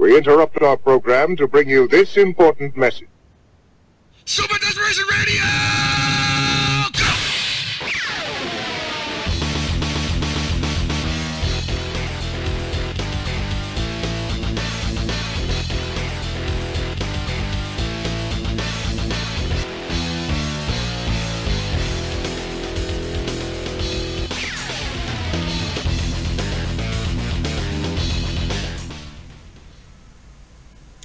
we interrupt our program to bring you this important message. Super Desperation Radio!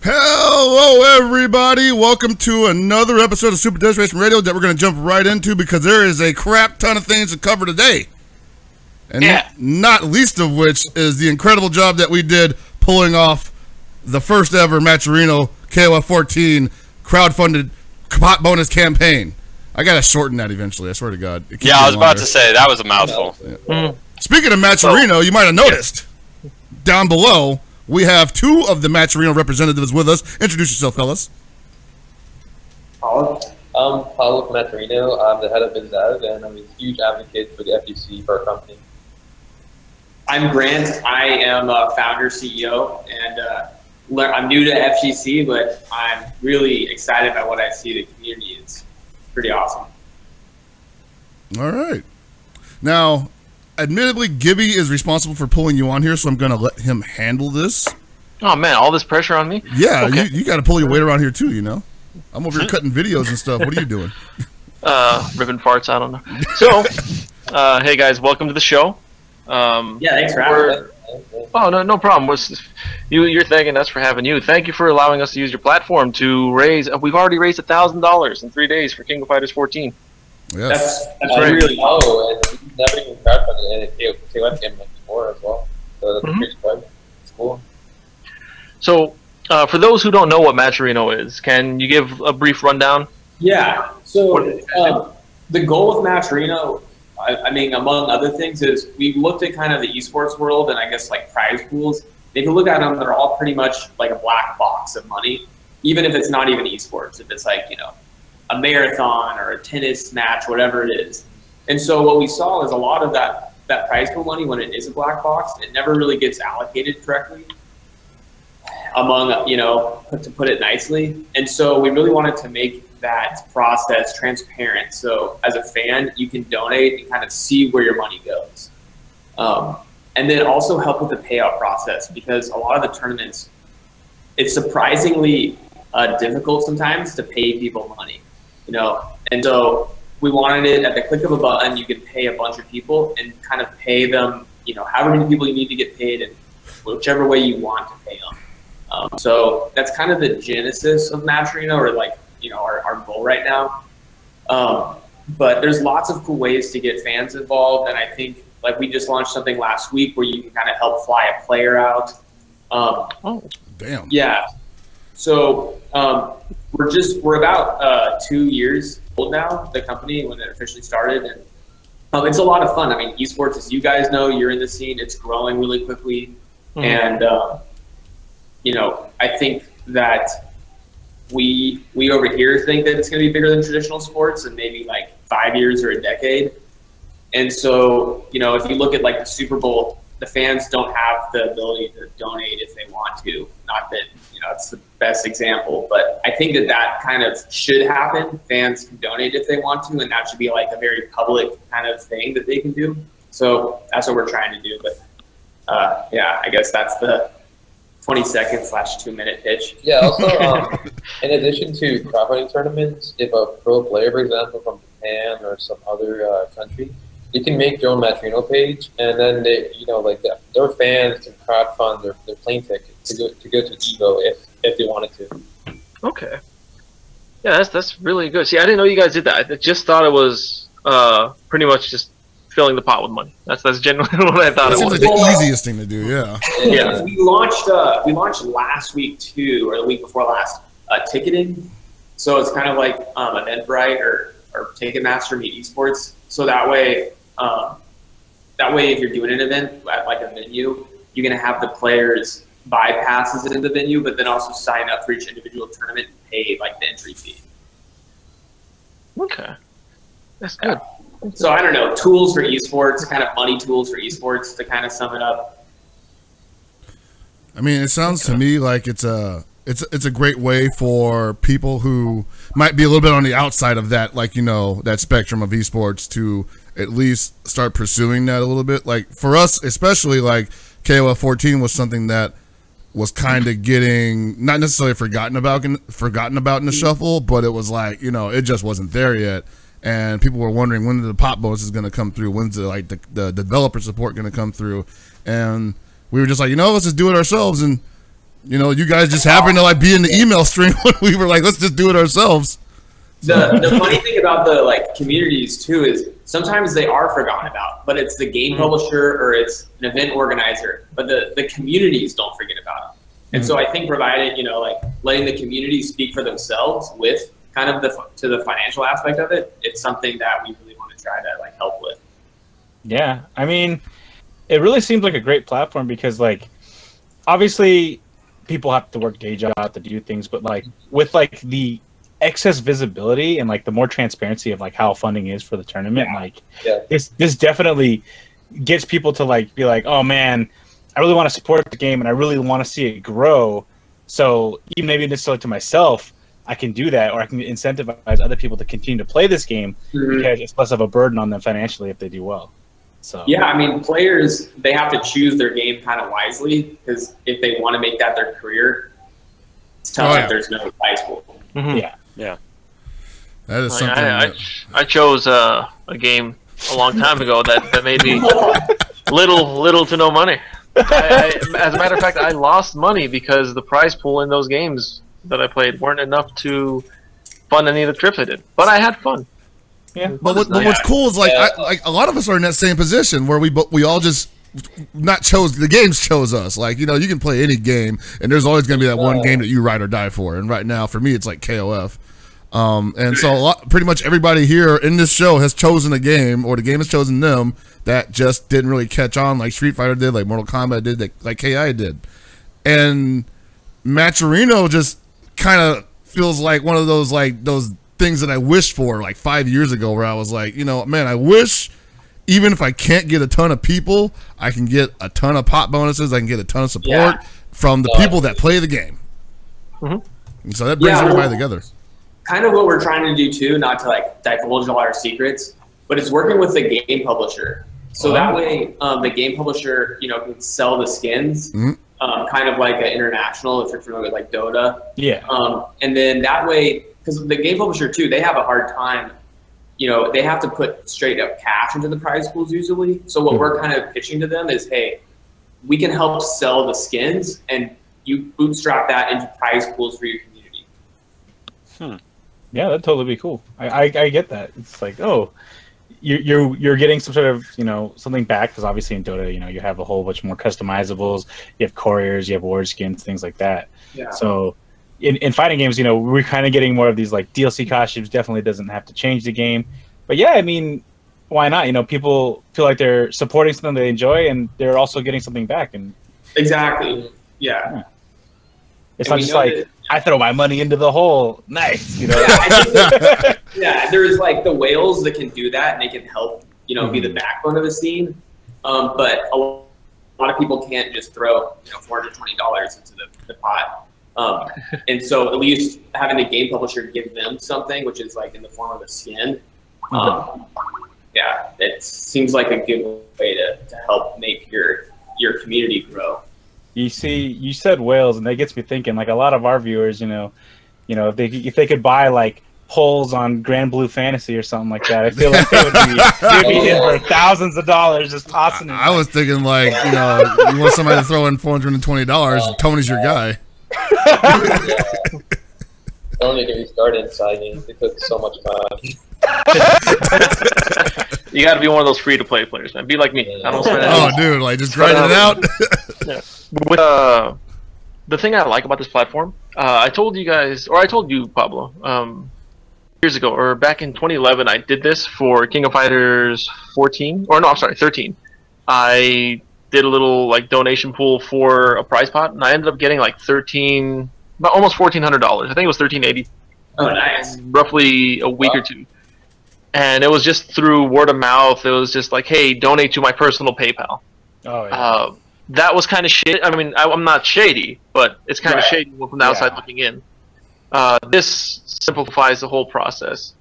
Hello, everybody. Welcome to another episode of Super Desperation Radio that we're going to jump right into because there is a crap ton of things to cover today. And not least of which is the incredible job that we did pulling off the first ever Matcherino KOF 14 crowdfunded pot bonus campaign. I got to shorten that eventually, I swear to God. Yeah, I was about to say, that was a mouthful. Yeah. Speaking of Matcherino, you might have noticed down below, we have two of the Matcherino representatives with us. Introduce yourself, fellas. Paul. I'm Paul with Matcherino. I'm the head of biz dev, and I'm a huge advocate for the FGC for our company. I'm Grant. I am a founder, CEO, and I'm new to FGC, but I'm really excited by what I see the community. It's pretty awesome. All right. Now, admittedly, Gibby is responsible for pulling you on here, so I'm going to let him handle this. Oh, man, all this pressure on me? Yeah, okay. you got to pull your weight around here, too, you know? I'm over here cutting videos and stuff. What are you doing? Ripping farts, I don't know. So, hey, guys, welcome to the show. Yeah, thanks for having us. Oh, no problem. You're thanking us for having you. Thank you for allowing us to use your platform to raise. We've already raised $1,000 in 3 days for King of Fighters 14. Yes. That's really low, and we've never even crowdfunded a KOF game before as well. So that's pretty fun. It's cool. So, for those who don't know what Matcherino is, can you give a brief rundown? Yeah. So, the goal of Matcherino, I mean, among other things, is we looked at kind of the esports world and I guess like prize pools. If you look at them, they're all pretty much like a black box of money, even if it's not even esports. If it's like, you know, a marathon or a tennis match, whatever it is. And so what we saw is a lot of that prize pool money, when it is a black box, it never really gets allocated correctly among, you know, to put it nicely. And so we really wanted to make that process transparent. So as a fan, you can donate and kind of see where your money goes. And then also help with the payout process, because a lot of the tournaments, it's surprisingly difficult sometimes to pay people money. You know, and so we wanted it at the click of a button. You could pay a bunch of people and kind of pay them, you know, however many people you need to get paid and whichever way you want to pay them. So that's kind of the genesis of Matcherino, or like, you know, our goal right now. But there's lots of cool ways to get fans involved. And I think like we just launched something last week where you can kind of help fly a player out. Oh, damn. Yeah. So we're about 2 years old now, the company, when it officially started, and it's a lot of fun. I mean, esports, as you guys know, you're in the scene, it's growing really quickly, and you know, I think that we over here think that it's going to be bigger than traditional sports in maybe like 5 years or a decade. And so, you know, if you look at like the Super Bowl, the fans don't have the ability to donate if they want to. Not that, you know, it's the best example, but I think that kind of should happen. Fans can donate if they want to, and that should be like a very public kind of thing that they can do. So that's what we're trying to do. But yeah, I guess that's the 20-second/2-minute pitch. Yeah, also, in addition to crowdfunding tournaments, if a pro player, for example, from Japan or some other country, you can make your own Matcherino page, and then they, you know, like their fans can crowdfund their plane ticket to go to Evo if they wanted to. Okay. Yeah, that's really good. See, I didn't know you guys did that. I just thought it was pretty much just filling the pot with money. That's genuinely what I thought it was. It's like the easiest thing to do. Yeah. Yeah. We launched last week too, or the week before last, ticketing. So it's kind of like Eventbrite or Ticketmaster meet esports. So that way if you're doing an event at like a venue, you're gonna have the players buy passes in the venue, but then also sign up for each individual tournament and pay like the entry fee. Okay, that's good. So I don't know, tools for esports, kind of money tools for esports to kind of sum it up. I mean, it sounds to me like it's a great way for people who might be a little bit on the outside of that, like, you know, that spectrum of esports to at least start pursuing that a little bit. Like for us, especially, like KOF 14 was something that was kind of getting not necessarily forgotten about in the shuffle, but it was like, you know, it just wasn't there yet. And people were wondering when the pop bonus is going to come through, when's the developer support going to come through, and we were just like, you know, let's just do it ourselves. And you know, you guys just happened to like be in the email stream when we were like, let's just do it ourselves. The funny thing about the like communities too is sometimes they are forgotten about, but it's the game publisher or it's an event organizer, but the communities don't forget about them. And so I think provided, you know, like letting the community speak for themselves with kind of the financial aspect of it, it's something that we really want to try to like help with. Yeah, I mean, it really seems like a great platform because like obviously people have to work day jobs to do things, but like with like the excess visibility and like the more transparency of like how funding is for the tournament, this definitely gets people to like be like, oh man, I really want to support the game and I really want to see it grow. So even maybe necessarily to myself, I can do that, or I can incentivize other people to continue to play this game because it's less of a burden on them financially if they do well. So yeah, I mean, players, they have to choose their game kind of wisely because if they want to make that their career, it's tough if there's no prize pool. Yeah. That is something. I chose a game a long time ago that made me little to no money. As a matter of fact, I lost money because the prize pool in those games that I played weren't enough to fund any of the trips I did. But I had fun. Yeah. But what's cool is like a lot of us are in that same position where we all just not chose the games chose us. Like, you know, you can play any game and there's always going to be that one game that you ride or die for. And right now for me it's like KOF. And so pretty much everybody here in this show has chosen a game, or the game has chosen them, that just didn't really catch on like Street Fighter did, like Mortal Kombat did, like KI did. And Matcherino just kind of feels like one of those things that I wished for like 5 years ago, where I was like, you know, man, I wish even if I can't get a ton of people, I can get a ton of pop bonuses, I can get a ton of support from the people that play the game. And so that brings everybody together. Kind of what we're trying to do too, not to like divulge all our secrets, but it's working with the game publisher. So that way, the game publisher, you know, can sell the skins, kind of like an international, if you're familiar with like Dota. Yeah. And then that way, because the game publisher too, they have a hard time, you know, they have to put straight up cash into the prize pools usually. So what we're kind of pitching to them is, hey, we can help sell the skins and you bootstrap that into prize pools for your community. Yeah, that'd totally be cool. I get that. It's like, oh, you're getting some sort of, you know, something back, because obviously in Dota, you know, you have a whole bunch more customizables, you have couriers, you have ward skins, things like that. Yeah. So in fighting games, you know, we're kind of getting more of these like DLC costumes. Definitely doesn't have to change the game, but yeah, I mean, why not? You know, people feel like they're supporting something they enjoy and they're also getting something back. And exactly, yeah. It's not just like, I throw my money into the hole. Nice, you know. Yeah, there's like the whales that can do that, and they can help, you know, be the backbone of the scene. But a lot of people can't just throw, you know, $420 into the pot. And so at least having the game publisher give them something, which is like in the form of a skin. Yeah, it seems like a good way to help make your community grow. You see, you said whales, and that gets me thinking. Like a lot of our viewers, you know, if they could buy like polls on Grand Blue Fantasy or something like that, I feel like they would be in for thousands of dollars just tossing it. I was thinking like, you know, you want somebody to throw in $420, Tony's your guy. Don't get me started inside games. They took so much money. You got to be one of those free-to-play players, man. Be like me. I don't spend anything. Oh, dude, like just grinding it out. Yeah. With the thing I like about this platform, I told you guys, or I told you, Pablo, years ago, or back in 2011, I did this for King of Fighters 14, or no, I'm sorry, 13. I did a little like donation pool for a prize pot, and I ended up getting like almost $1,400. I think it was $1,380. Oh, nice. Roughly a week or two. And it was just through word of mouth. It was just like, hey, donate to my personal PayPal. Oh, yeah. that was kind of shit. I mean, I'm not shady, but it's kind of shady from the outside looking in. This simplifies the whole process.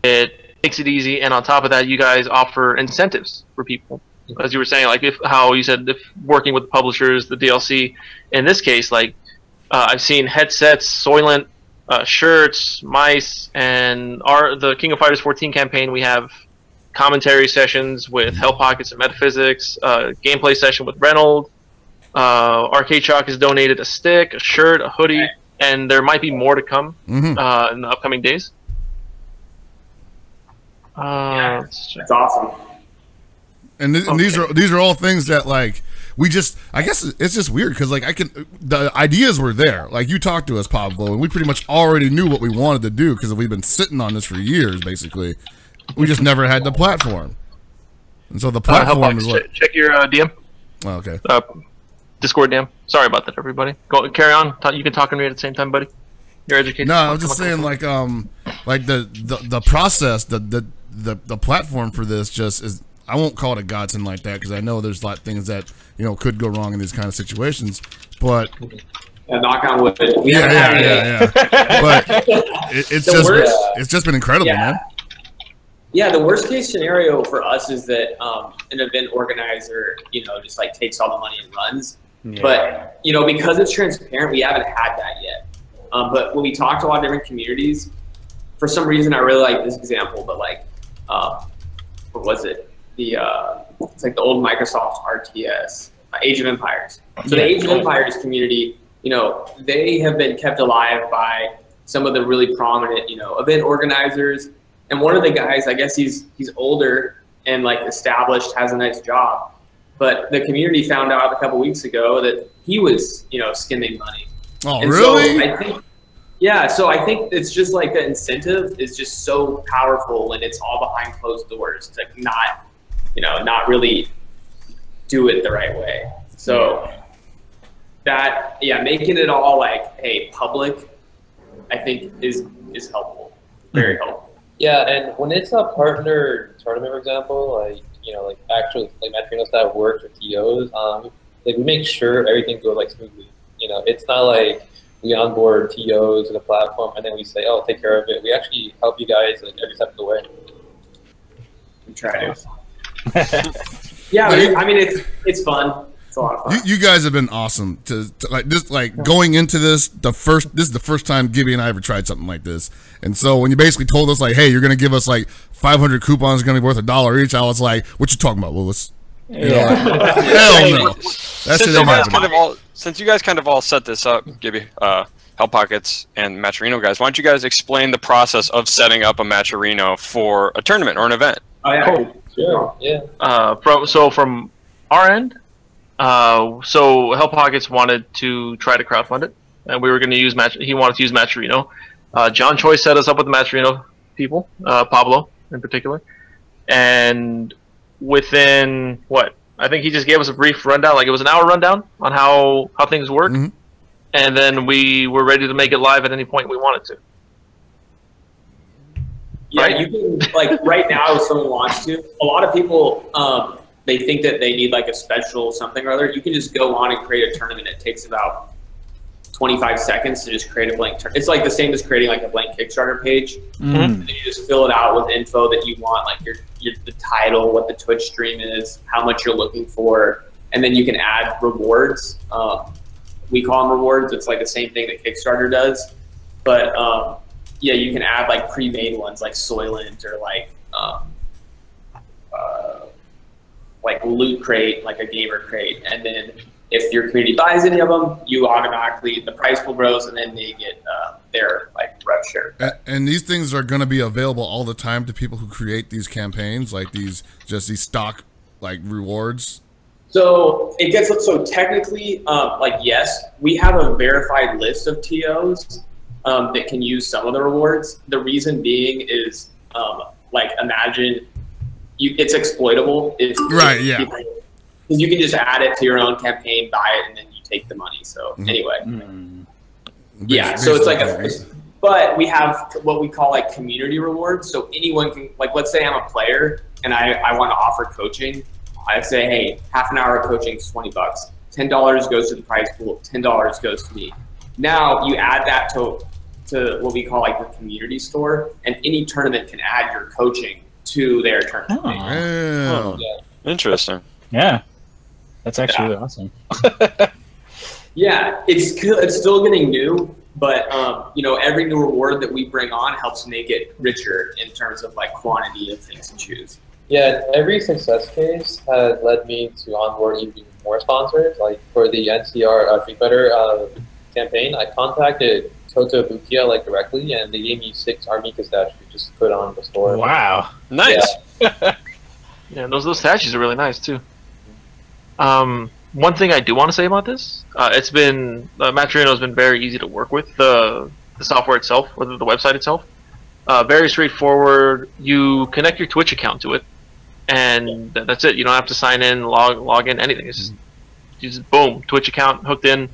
It makes it easy, and on top of that, you guys offer incentives for people. As you were saying, like how you said, if working with the publishers, the DLC. In this case, like I've seen headsets, Soylent, shirts, mice, and the King of Fighters 14 campaign. We have commentary sessions with Hell Pockets and Metaphysics, gameplay session with Reynold. Arcade Shock has donated a stick, a shirt, a hoodie, and there might be more to come in the upcoming days. That's awesome. And these are all things that like we just, I guess it's just weird because like the ideas were there. Like you talked to us, Pablo, and we pretty much already knew what we wanted to do because we've been sitting on this for years, basically. We just never had the platform, and so the platform is like. Check your DM. Oh, okay. Discord DM. Sorry about that, everybody. Go carry on. You can talk and read at the same time, buddy. You're educated. No, I was just saying like the process, the platform for this just is. I won't call it a godsend like that because I know there's a lot of things that could go wrong in these kind of situations. But knock on wood. Yeah. But it's just been incredible, man. Yeah, the worst case scenario for us is that an event organizer, just like takes all the money and runs. Yeah. But because it's transparent, we haven't had that yet. But when we talk to a lot of different communities, for some reason I really like this example. But like, what was it? It's like the old Microsoft RTS, Age of Empires. So the Age of Empires community, they have been kept alive by some of the really prominent, event organizers. And one of the guys, I guess he's older and like established, has a nice job. But the community found out a couple weeks ago that he was, skimming money. Oh, and really? So I think it's just like the incentive is just so powerful when it's all behind closed doors to not really do it the right way. So that, making it all like, hey, public, I think is helpful, very helpful. Yeah, and when it's a partner tournament, for example, like actually like Matcherino staff works with TOs, like we make sure everything goes like smoothly. It's not like we onboard TOs to the platform and then we say, oh, take care of it. We actually help you guys like every step of the way. We try to. I mean it's fun. It's a lot of fun. You guys have been awesome to like this. Like going into this, this is the first time Gibby and I ever tried something like this. And so when you basically told us like, hey, you're gonna give us like 500 coupons, gonna be worth $1 each, I was like, what you talking about, Lewis? Hell no. Since you guys kind of all set this up, Gibby, Hell Pockets and Matcherino guys, why don't you guys explain the process of setting up a Matcherino for a tournament or an event? Oh yeah. Cool. Sure. Yeah. From our end, so Hell Pockets wanted to try to crowdfund it, and we were going to use he wanted to use Matcherino. John Choi set us up with the Matcherino people, Pablo in particular, and within I think he just gave us a brief rundown, like it was an hour rundown on how things work, and then we were ready to make it live at any point we wanted to. Yeah, right? You can, like, right now, if someone wants to, a lot of people, they think that they need, like, a special something or other. You can just go on and create a tournament. It takes about 25 seconds to just create a blank tournament. It's, like, the same as creating, like, a blank Kickstarter page. And then you just fill it out with info that you want, like, the title, what the Twitch stream is, how much you're looking for, and then you can add rewards. We call them rewards. It's, like, the same thing that Kickstarter does. But, yeah, you can add like pre-made ones like Soylent or like Loot Crate, like a gamer crate. And then if your community buys any of them, you automatically, the price will grow and then they get their like rev share. And these things are going to be available all the time to people who create these campaigns, like these stock like rewards. So it gets, so technically, like yes, we have a verified list of TOs that can use some of the rewards. The reason being is, like, imagine it's exploitable. Right, yeah. Because you can just add it to your own campaign, buy it, and then you take the money. So anyway, yeah. So it's like but we have what we call like community rewards. So anyone can, like, let's say I'm a player and I want to offer coaching. I say, hey, half an hour of coaching is $20. $10 goes to the prize pool. $10 goes to me. Now you add that to what we call like the community store, and any tournament can add your coaching to their tournament. Oh. Yeah. Interesting. Yeah, that's actually really awesome. Yeah, it's still getting new, but you know, every new reward that we bring on helps make it richer in terms of like quantity of things to choose. Yeah, every success case has led me to onboard even more sponsors. Like for the NCR Street Fighter campaign, I contacted Toto Bukia like directly, and they gave me 6 Armika statues just to put on the store. Wow, Nice. Yeah, those statues are really nice too. One thing I do want to say about this, it's been Matcherino has been very easy to work with. The software itself, or the website itself, very straightforward. You connect your Twitch account to it, and that's it. You don't have to sign in, log in, anything. It's just boom, Twitch account hooked in,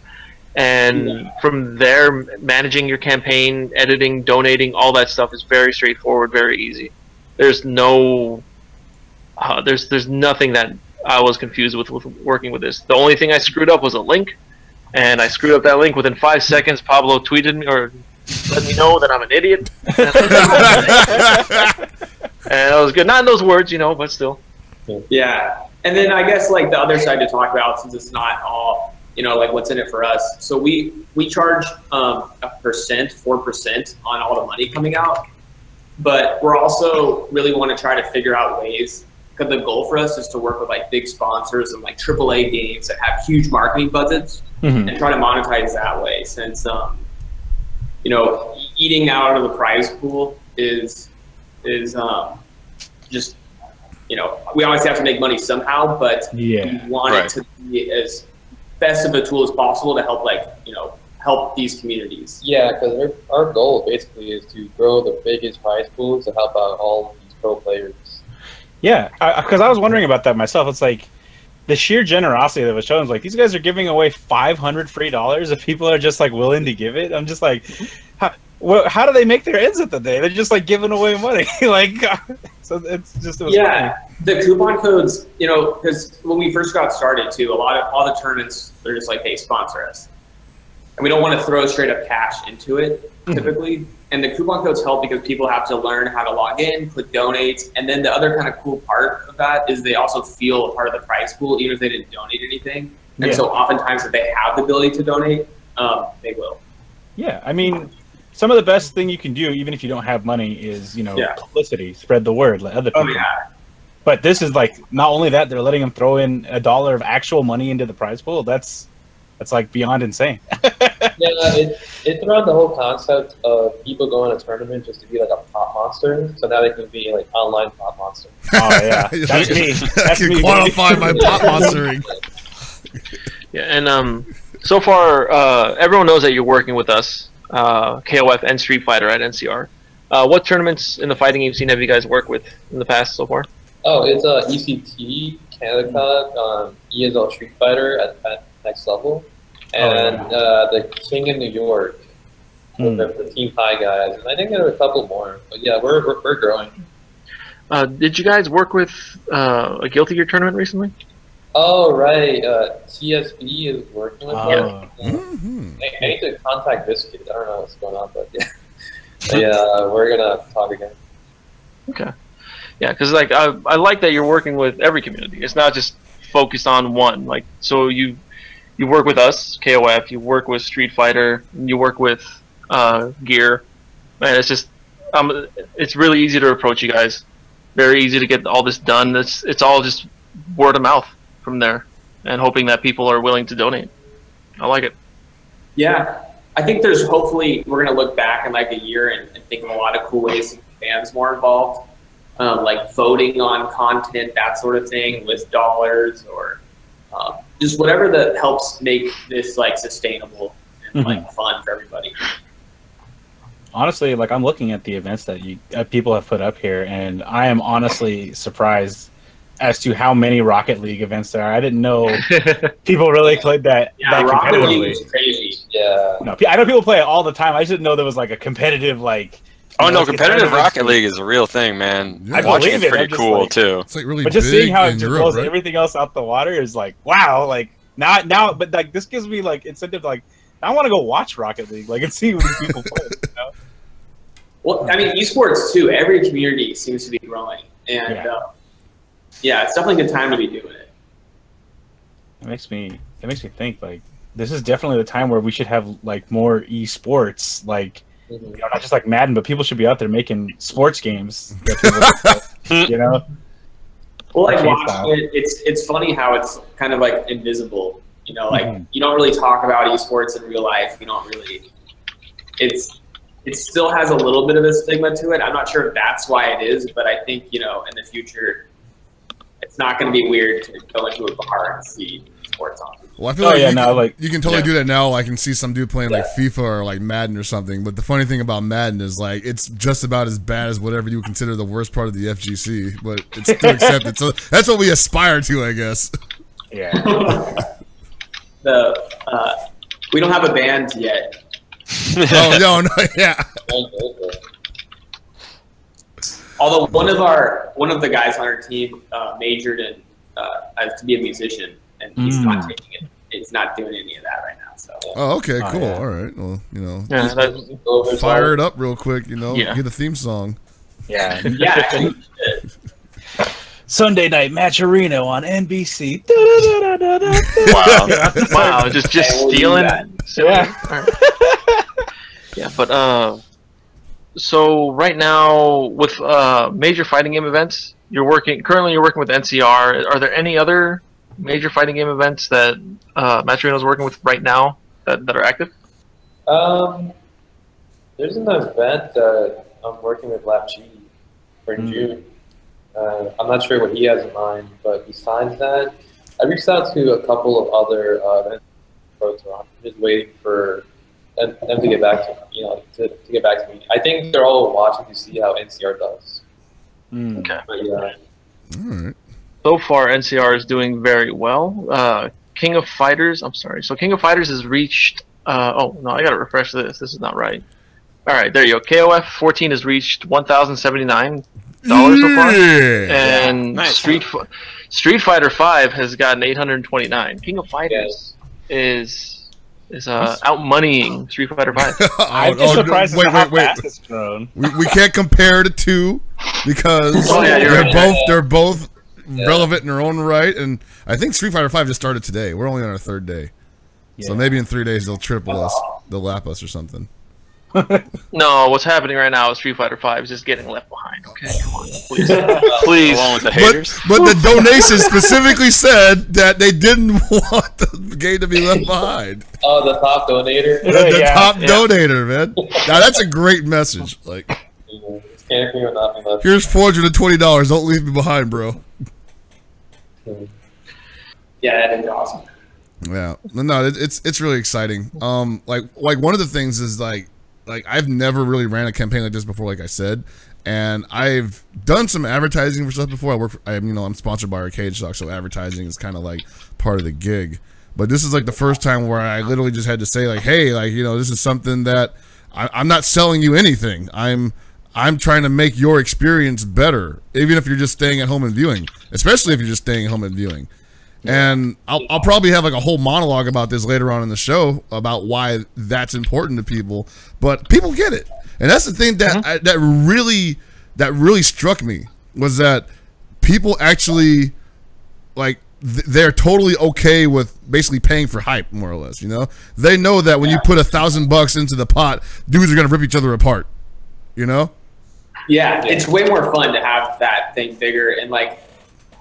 and from there, managing your campaign, editing, donating, all that stuff is very straightforward, very easy. There's no, there's nothing that I was confused with working with this. The only thing I screwed up was a link, and I screwed up that link within 5 seconds. Pablo tweeted me or let me know that I'm an idiot. And it was good. Not in those words, you know, but still. Yeah, and then I guess like the other side to talk about, since it's not all, you know, like what's in it for us. So we charge a percent, 4% on all the money coming out, but we're also really want to try to figure out ways. Because the goal for us is to work with like big sponsors and like AAA games that have huge marketing budgets and try to monetize that way. Since you know, eating out of the prize pool is just, you know, we always have to make money somehow, but we want it to be as best of a tool as possible to help, like, you know, help these communities. Yeah, because our goal basically is to grow the biggest prize pools to help out all of these pro players. Yeah, because I was wondering about that myself. It's like the sheer generosity that was shown. Like, these guys are giving away $500 free if people are just like willing to give it. I'm just like, how do they make their ends at the day? They're just like giving away money. Like, so it's just funny. The coupon codes. You know, because when we first got started too, all the tournaments, they're just like, hey, sponsor us, and we don't want to throw straight up cash into it typically. And the coupon codes help because people have to learn how to log in, click donate, and then the other kind of cool part of that is they also feel a part of the prize pool, even if they didn't donate anything. And so oftentimes if they have the ability to donate, they will. Yeah, I mean, some of the best thing you can do, even if you don't have money, is, you know, publicity, spread the word, let other people. But this is like, not only that, they're letting them throw in $1 of actual money into the prize pool. That's like beyond insane. It's around the whole concept of people going to a tournament just to be like a pop monster, so now they can be like online pop monster. Oh yeah, that's me. That's you me. qualify my pop monstering. Yeah, and so far, everyone knows that you're working with us, KOF and Street Fighter at NCR. What tournaments in the fighting game scene have you guys worked with in the past so far? Oh, it's ECT, Canada Cup, ESL Street Fighter at next level. And the King in New York, the Team High guys, and I think there are a couple more. But yeah, we're growing. Did you guys work with a Guilty Gear tournament recently? Oh right, TSB is working with them. I need to contact Biscuit. I don't know what's going on, but yeah, we're gonna talk again. Okay. Yeah, because like I like that you're working with every community. It's not just focused on one. Like, so you work with us, KOF, you work with Street Fighter, you work with Gear. Man, it's just it's really easy to approach you guys. Very easy to get all this done. It's all just word of mouth from there, and hoping that people are willing to donate. I like it. Yeah, I think there's hopefully we're gonna look back in like a year and think of a lot of cool ways to get fans more involved, like voting on content, that sort of thing, with dollars or. Just whatever that helps make this like sustainable and like fun for everybody. Honestly, like, I'm looking at the events that people have put up here, and I am honestly surprised as to how many Rocket League events there are. I didn't know people really played that. Yeah, that Rocket League is crazy. Yeah. No, I know people play it all the time. I just didn't know there was like a competitive like Oh no, competitive Rocket League is a real thing, man. Yeah. I Watching believe it's it. pretty I'm just cool like- too. It's like really But just big seeing how it in just Europe, blows right? everything else out the water is like, wow, like now, but like this gives me like incentive, like I want to go watch Rocket League, like and see what these people play. You know? Well, I mean, esports too. Every community seems to be growing, and yeah, it's definitely a good time to be doing it. It makes me think like this is definitely the time where we should have like more esports, like you know, not just like Madden, but people should be out there making sports games. That people play, you know. Well, like Okay, watching it, it's funny how it's kind of like invisible. You know, like you don't really talk about esports in real life. You don't really. It still has a little bit of a stigma to it. I'm not sure if that's why it is, but I think in the future, it's not going to be weird to go into a bar and see sports on. Well, I feel you can totally do that now. I can see some dude playing like FIFA or like Madden or something. But the funny thing about Madden is like it's just about as bad as whatever you would consider the worst part of the FGC, but it's still accepted. So that's what we aspire to, I guess. Yeah. We don't have a band yet. Oh no, yeah. Although one of the guys on our team majored in to be a musician, and he's not taking it. He's not doing any of that right now. So. Oh, okay, cool. Yeah. All right. Well, Yeah, fire it up real quick. Get the theme song. Yeah. Yeah. Sunday night Matcherino on NBC. Wow, just stealing. Yeah. Yeah, but so right now with major fighting game events, currently you're working with NCR. Are there any other major fighting game events that Matcherino is working with right now that are active? There's an event that I'm working with Lap G for June. I'm not sure what he has in mind, but besides that, I reached out to a couple of other events. I'm just waiting for them to get back to to get back to me. I think they're all watching to see how NCR does. Okay. But, yeah. All right. So far, NCR is doing very well. King of Fighters, I'm sorry. So King of Fighters has reached. Oh no, I gotta refresh this. This is not right. All right, there you go. KOF 14 has reached $1,079 so far, and Nice. Street Fighter 5 has gotten 829. King of Fighters is out moneying Street Fighter 5. I'm just surprised at how fast it's grown. We can't compare the two because they're both relevant in their own right, and I think Street Fighter 5 just started today. We're only on our third day, so maybe in 3 days they'll triple us, they'll lap us or something. No, what's happening right now is Street Fighter 5 is just getting left behind. Okay, come on, please, please. Along with the haters. But the donation specifically said that they didn't want the game to be left behind. Oh, the top donator. The top donator, man. Now that's a great message. Like, It's camping or not being left. here's $420. Don't leave me behind, bro. Yeah, that is awesome. Yeah, no, it's really exciting. Like one of the things is like I've never really ran a campaign like this before, like I said, and I've done some advertising for stuff before. I'm sponsored by Arcade Stock, so advertising is kind of like part of the gig. But this is like the first time where I literally just had to say like, hey, this is something that I'm not selling you anything. I'm trying to make your experience better, even if you're just staying at home and viewing, especially if you're just staying at home and viewing. And I'll probably have like a whole monologue about this later on in the show about why that's important to people, but people get it. And that's the thing that that really struck me, was that people actually like they're totally okay with basically paying for hype, more or less. They know that when you put $1,000 into the pot, dudes are gonna rip each other apart. Yeah, it's way more fun to have that thing bigger. And like,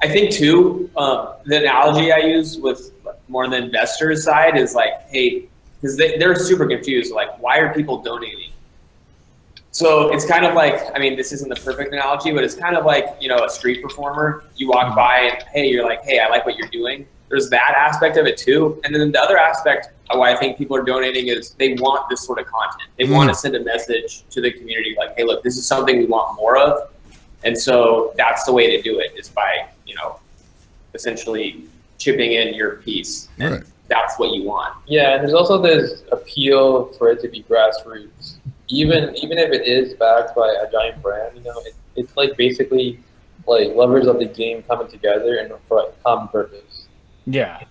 I think too, the analogy I use with more on the investor side is like, hey, because they're super confused. Like, why are people donating? So it's kind of like, I mean, this isn't the perfect analogy, but it's kind of like, a street performer. You walk by and, hey, you're like, hey, I like what you're doing. There's that aspect of it too. And then the other aspect of why I think people are donating is they want this sort of content. They want to send a message to the community like, hey, look, this is something we want more of. And so that's the way to do it, is by, essentially chipping in your piece. And that's what you want. Yeah, and there's also this appeal for it to be grassroots. even if it is backed by a giant brand, it's like basically like lovers of the game coming together and for a common purpose. Yeah,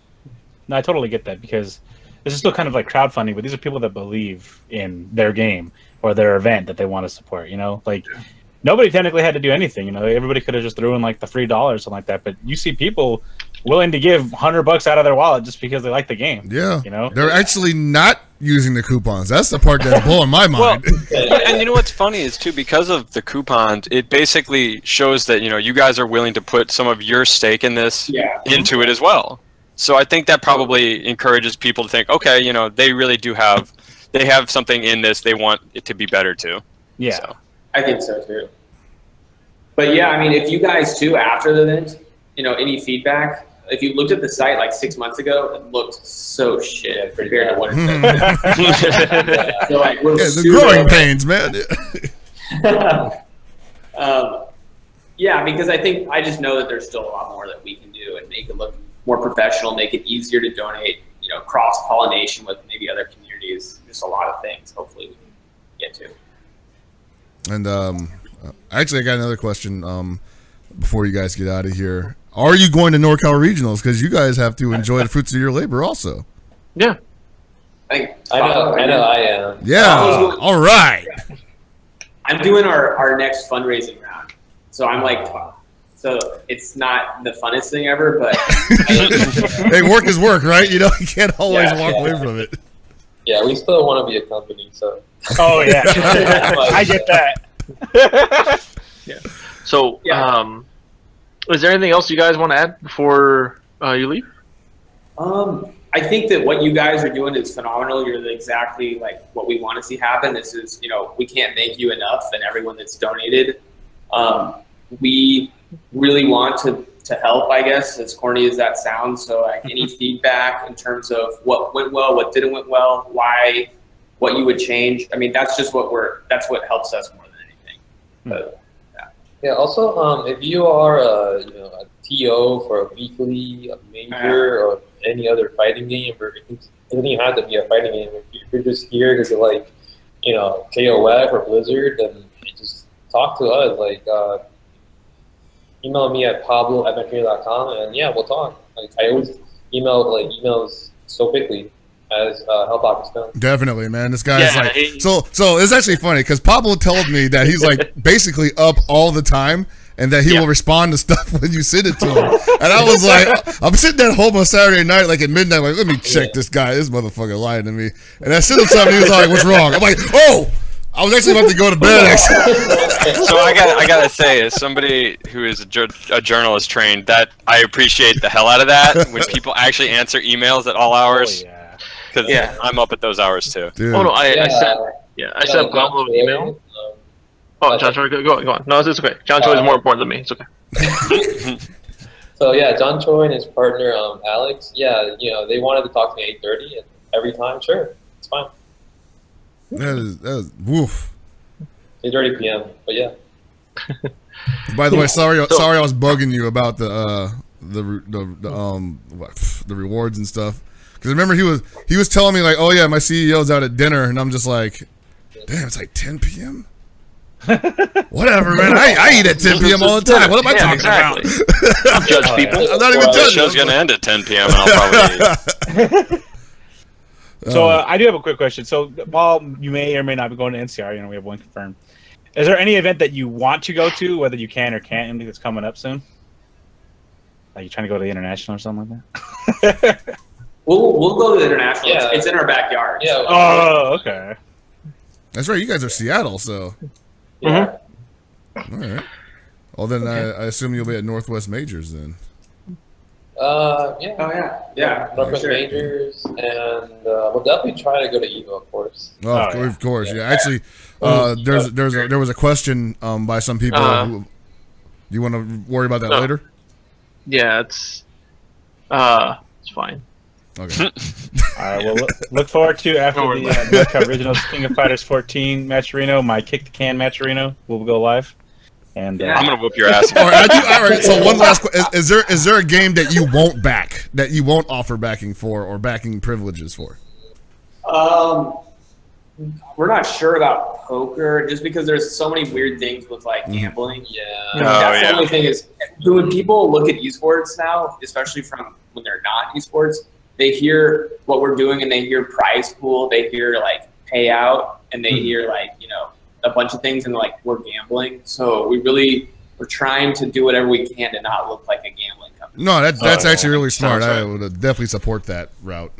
no, I totally get that because this is still kind of like crowdfunding, but these are people that believe in their game or their event that they want to support. Like nobody technically had to do anything. Everybody could have just threw in like the $3 or something like that. But you see people willing to give $100 out of their wallet just because they like the game. Yeah, they're actually not using the coupons. That's the part that's blowing my mind. And you know what's funny is too, because of the coupons, it basically shows that you guys are willing to put some of your stake in this into it as well. So I think that probably encourages people to think, okay, they really do have something in this. They want it to be better too. Yeah, so. I think so too. But yeah, I mean, if you guys too after the event, any feedback. If you looked at the site like 6 months ago, it looked so shit compared to what it's been. So like we're the growing pains, man. Yeah, because I just know that there's still a lot more that we can do and make it look more professional, make it easier to donate, cross-pollination with maybe other communities, just a lot of things hopefully we can get to. And actually, I got another question before you guys get out of here. Are you going to NorCal Regionals? Because you guys have to enjoy the fruits of your labor also. Yeah. I know I am. Yeah, all right. I'm doing our next fundraising round. So I'm like, so it's not the funnest thing ever, but. Hey, work is work, right? You can't always walk away from it. Yeah, we still want to be a company, so. Oh, yeah. I get that. Yeah. So, is there anything else you guys want to add before you leave? I think that what you guys are doing is phenomenal. You're exactly like what we want to see happen. This is, we can't thank you enough, and everyone that's donated. We really want to help, I guess, as corny as that sounds. So like any feedback in terms of what went well, what didn't went well, why, what you would change. I mean, that's just that's what helps us more than anything. But, yeah. Also, if you are a TO for a weekly, a major, or any other fighting game, or it doesn't even have to be a fighting game. If you're just here because you like, KOF or Blizzard, then just talk to us. Like, email me at pablo@matcherino.com, and yeah, we'll talk. Like, I always emails so quickly as help out is done. Definitely, man. This guy's so it's actually funny because Pablo told me that he's like basically up all the time and that he will respond to stuff when you send it to him. And I was like, I'm sitting at home on Saturday night, like at midnight, like, let me check this guy. This motherfucker lying to me. And I sent him something. He was like, what's wrong? I'm like, oh, I was actually about to go to bed. Actually. So I gotta say, as somebody who is a journalist trained, that I appreciate the hell out of that when people actually answer emails at all hours. Because I'm up at those hours too. Dude. Oh no, I sent Pablo an email. Oh, John Choi, go on. No, it's okay. John Choi is more important than me. It's okay. So yeah, John Choi and his partner Alex. Yeah, they wanted to talk to me at 8:30, and every time, sure, it's fine. That is woof. 8:30 p.m. But yeah. By the way, sorry I was bugging you about the rewards and stuff. Because remember he was telling me like, oh yeah, my CEO's out at dinner, and I'm just like, damn, it's like 10 p.m. Whatever, man. I eat at 10 p.m. all the time. What am I talking about? Don't judge people. I'm not even judging. The show's gonna end at 10 p.m. and I'll probably. So I do have a quick question. So while you may or may not be going to NCR, we have one confirmed. Is there any event that you want to go to, whether you can or can't, and that's coming up soon? Are you trying to go to the international or something like that? We'll go to the international. Yeah. It's in our backyard. Yeah. So. Oh, okay. That's right. You guys are Seattle, so. Yeah. All right. Well, then I assume you'll be at Northwest Majors then. Yeah. Oh yeah. Northwest sure. Majors, and we'll definitely try to go to Evo, of course. Oh, of course. Yeah. Actually, there was a question by some people. Do you want to worry about that later? Yeah, it's fine. Okay. All right. Well, look forward to after the NorCal Originals King of Fighters 14 Matcherino, my Kick the Can Matcherino will go live. And I'm gonna whoop your ass. all right. So one last question: is there a game that you won't back, that you won't offer backing for or backing privileges for? We're not sure about poker, just because there's so many weird things with like gambling. Yeah. That's the only thing is when people look at esports now, especially from when they're not esports, they hear what we're doing and they hear prize pool, they hear like payout, and they hear like, you know, a bunch of things and like we're gambling. So we're trying to do whatever we can to not look like a gambling company. No, that's actually really smart. I would definitely support that route.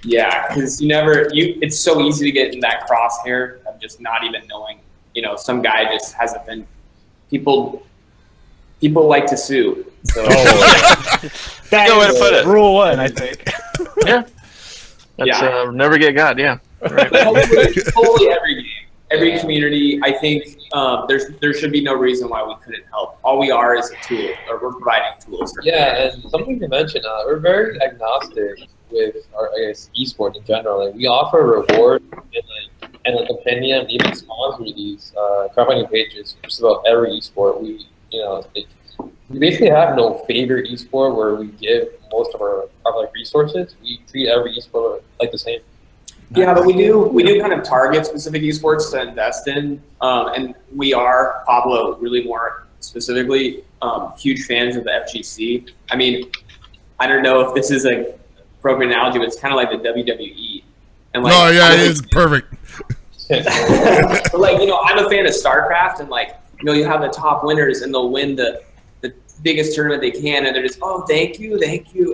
Yeah, because it's so easy to get in that crosshair of just not even knowing, you know, some guy just hasn't been, people like to sue. So that's good way to put it. Rule 1, I think. That's never get got, right. Hopefully every game, every community, I think there should be no reason why we couldn't help. All we are is a tool, or we're providing tools. And something to mention, we're very agnostic with our, I guess, esports in general. Like, we offer reward and like opinion, and even sponsor these crowdfunding pages just about every esport. We basically have no favorite esport where we give most of our like resources. We treat every esport like the same. Yeah, but we do kind of target specific esports to invest in, and we are, Pablo, really more specifically huge fans of the FGC. I mean, I don't know if this is a appropriate analogy, but it's kind of like the WWE. And like, it is perfect. But like, you know, I'm a fan of StarCraft, and like, you know, you have the top winners and they'll win the biggest tournament they can, and they're just, oh, thank you,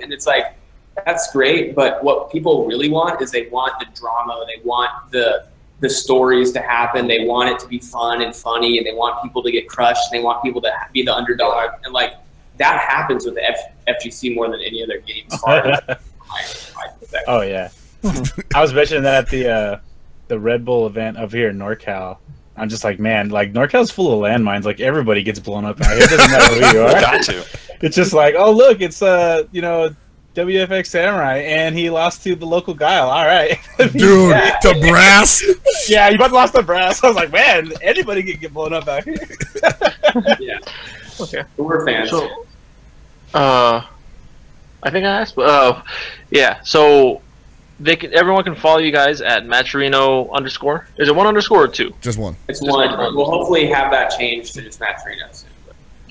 and it's like, that's great, but what people really want is they want the drama, they want the stories to happen, they want it to be fun and funny, and they want people to get crushed, and they want people to be the underdog, and like, that happens with the FGC more than any other game. Oh yeah, I was mentioning that at the Red Bull event up here in NorCal. I'm just like, man, like NorCal's full of landmines. Like everybody gets blown up out here. It doesn't matter who you are. Got to. It's just like, oh look, it's you know, WFX Samurai, and he lost to the local Guile. All right, dude, to Brass. Yeah, you about lost to Brass. I was like, man, anybody can get blown up out here. Yeah. Okay. We're fans. So, I think I asked. Yeah. So everyone can follow you guys at Matcherino _. Is it 1_ or 2? Just one. It's just one. We'll hopefully have that changed to just Matcherino soon.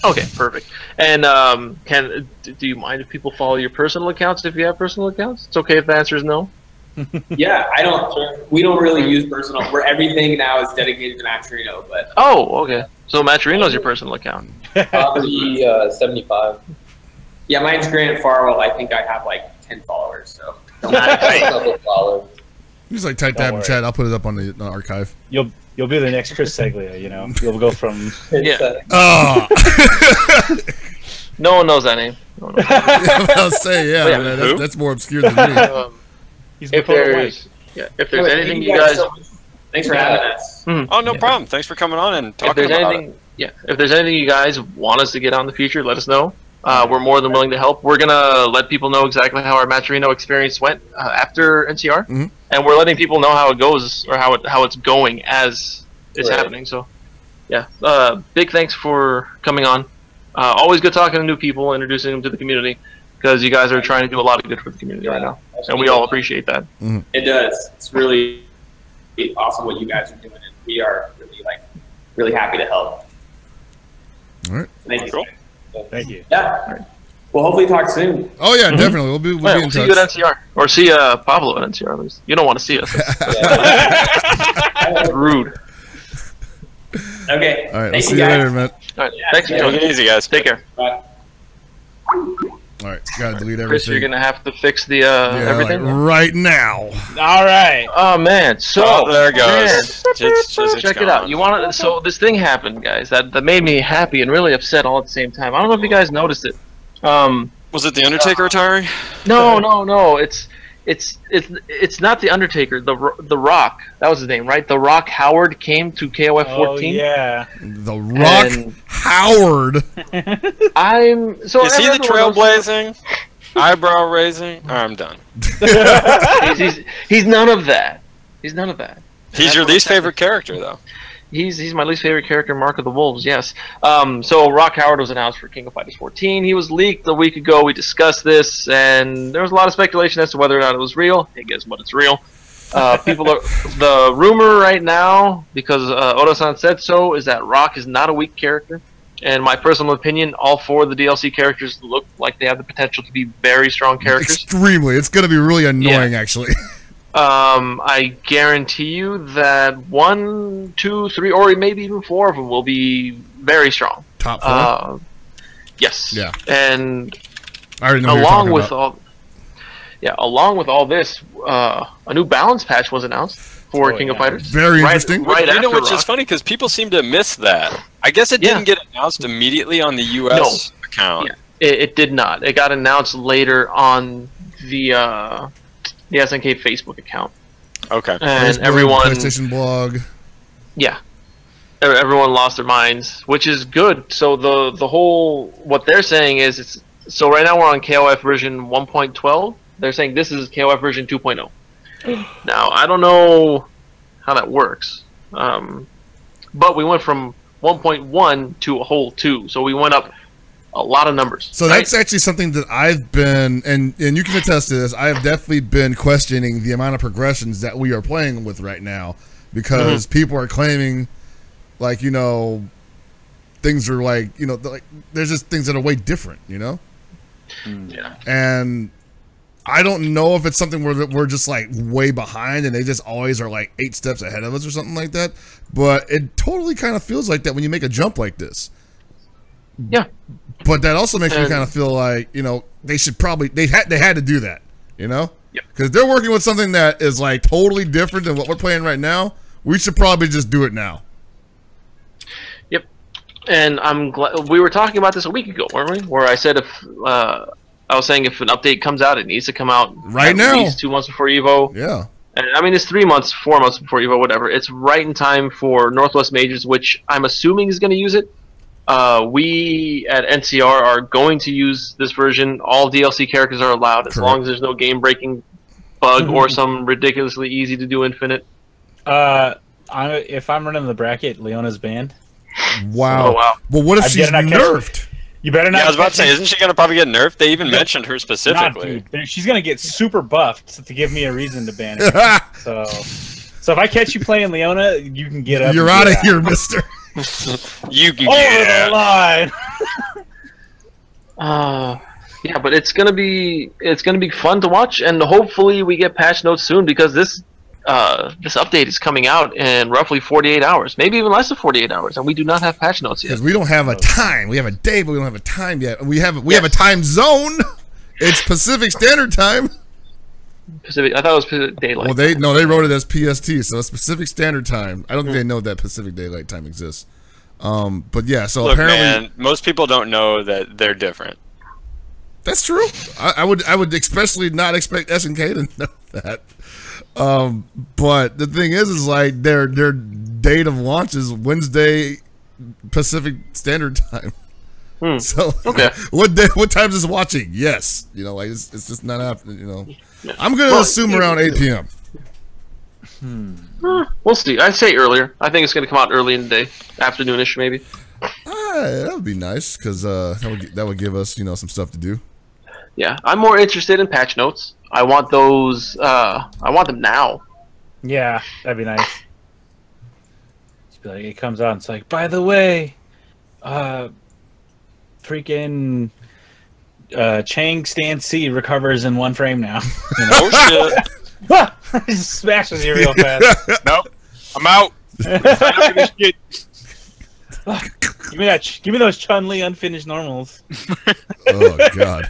Okay, perfect. And do you mind if people follow your personal accounts if you have personal accounts? It's okay if the answer is no. Yeah, we don't really use personal. Everything now is dedicated to Matcherino, but. Oh, okay. So Matcherino's your personal account. Probably 75. Yeah, mine's Grant Farwell. I think I have like 10 followers. So. Just like type that in chat. I'll put it up on the archive. You'll be the next Chris Seglia, you know. You'll go from No one knows that name. No one knows that name. I'll say man, that's more obscure than me. If there's anything you guys, thanks for having us. Oh, no problem. Thanks for coming on and talking about it. If there's anything you guys want us to get on in the future, let us know. We're more than willing to help. We're gonna let people know exactly how our Matcherino experience went after NCR, and we're letting people know how it goes or how it's going as it's happening. So, big thanks for coming on. Always good talking to new people, introducing them to the community, because you guys are trying to do a lot of good for the community right now, and we all appreciate that. It does. It's really awesome what you guys are doing, and we are really happy to help. All right. Thank you. Cool. Thank you. Yeah. We'll hopefully talk soon. Oh yeah, definitely. We'll be in touch. See you at NCR, or see Pablo at NCR. At least you don't want to see us. Rude. Okay. All right. I'll see you later, man. All right. Thanks for joining. Take it easy, guys. Take care. Bye. All right. Gotta delete everything. Chris, you're gonna have to fix the everything right now. All right. Oh man. So there it goes. Check it out. You want to? So this thing happened, guys. That made me happy and really upset all at the same time. I don't know if you guys noticed it. Was it the Undertaker retiring? No. It's not the Undertaker. The Rock. That was his name, right? The Rock Howard came to KOF 14. Oh yeah. The Rock Howard. Is he the trailblazing, eyebrow raising? I'm done. He's none of that. He's none of that. He's your least favorite character, though. He's my least favorite character, Mark of the Wolves, yes. So Rock Howard was announced for King of Fighters 14. He was leaked a week ago. We discussed this, and there was a lot of speculation as to whether or not it was real. Hey, guess what? It's real. The rumor right now, because Oda-san said so, is that Rock is not a weak character. And my personal opinion, all 4 of the DLC characters look like they have the potential to be very strong characters. Extremely. It's going to be really annoying, actually. I guarantee you that 1, 2, 3, or maybe even 4 of them will be very strong. Top 4? Yes. Yeah. And I already know along with all this, a new balance patch was announced for King of Fighters. Very interesting. Right you after know, which Rock. is funny because people seem to miss that. I guess it didn't get announced immediately on the US account. Yeah, it did not. It got announced later on the SNK Facebook account. Okay. And Facebook, everyone, PlayStation blog. Yeah, everyone lost their minds, which is good. So the whole what they're saying is so right now we're on KOF version 1.12. They're saying this is KOF version 2.0. Now I don't know how that works, but we went from 1.1 to a whole 2, so we went up a lot of numbers. So that's actually something that I've been, and you can attest to this, I have definitely been questioning the amount of progressions that we are playing with right now, because people are claiming, like, you know, things are like, you know, like there's just things that are way different, you know? Yeah. And I don't know if it's something where we're just like way behind and they just always are like 8 steps ahead of us or something like that, but it totally kind of feels like that when you make a jump like this. Yeah. But that also makes me kind of feel like, you know, they should probably they had to do that, you know? Yep. Because they're working with something that is like totally different than what we're playing right now. We should probably just do it now. Yep. And I'm glad we were talking about this a week ago, weren't we? Where I said I was saying if an update comes out, it needs to come out right now, at least 2 months before Evo. Yeah. And I mean, it's 3 months, 4 months before Evo, whatever. It's right in time for Northwest Majors, which I'm assuming is going to use it. We at NCR are going to use this version. All DLC characters are allowed as long as there's no game-breaking bug or some ridiculously easy-to-do infinite. If I'm running the bracket, Leona's banned. Wow. Oh, wow. Well, what if she's nerfed? You better not. Yeah, I was about to say, isn't she going to probably get nerfed? They even mentioned her specifically. Dude. She's going to get super buffed to give me a reason to ban her. So if I catch you playing Leona, you can get up. You're out of here, mister. You can get the line. Yeah, but it's gonna be fun to watch, and hopefully we get patch notes soon, because this update is coming out in roughly 48 hours, maybe even less than 48 hours, and we do not have patch notes yet. Because we don't have a time. We have a day, but we don't have a time yet. We have a time zone. It's Pacific Standard Time. Pacific. I thought it was Pacific Daylight. Well, they wrote it as PST, so it's Pacific Standard Time. I don't think they know that Pacific Daylight Time exists. But yeah, so look, apparently, man, most people don't know that they're different. That's true. I would especially not expect SNK to know that. But the thing is like their date of launch is Wednesday Pacific Standard Time. So okay, what time is watching? Yes, you know, like it's just not happening. You know, I'm gonna assume around 8 p.m. We'll see. I'd say earlier. I think it's gonna come out early in the day, afternoonish maybe. That would be nice, because that would give us, you know, some stuff to do. Yeah, I'm more interested in patch notes. I want those. I want them now. Yeah, that'd be nice. Just be like, it comes out and it's like, by the way, freaking Chang Stan C recovers in 1 frame now. You know? Oh shit! He just smashes you real fast. Nope, I'm out. Give me those Chun-Li unfinished normals. Oh god.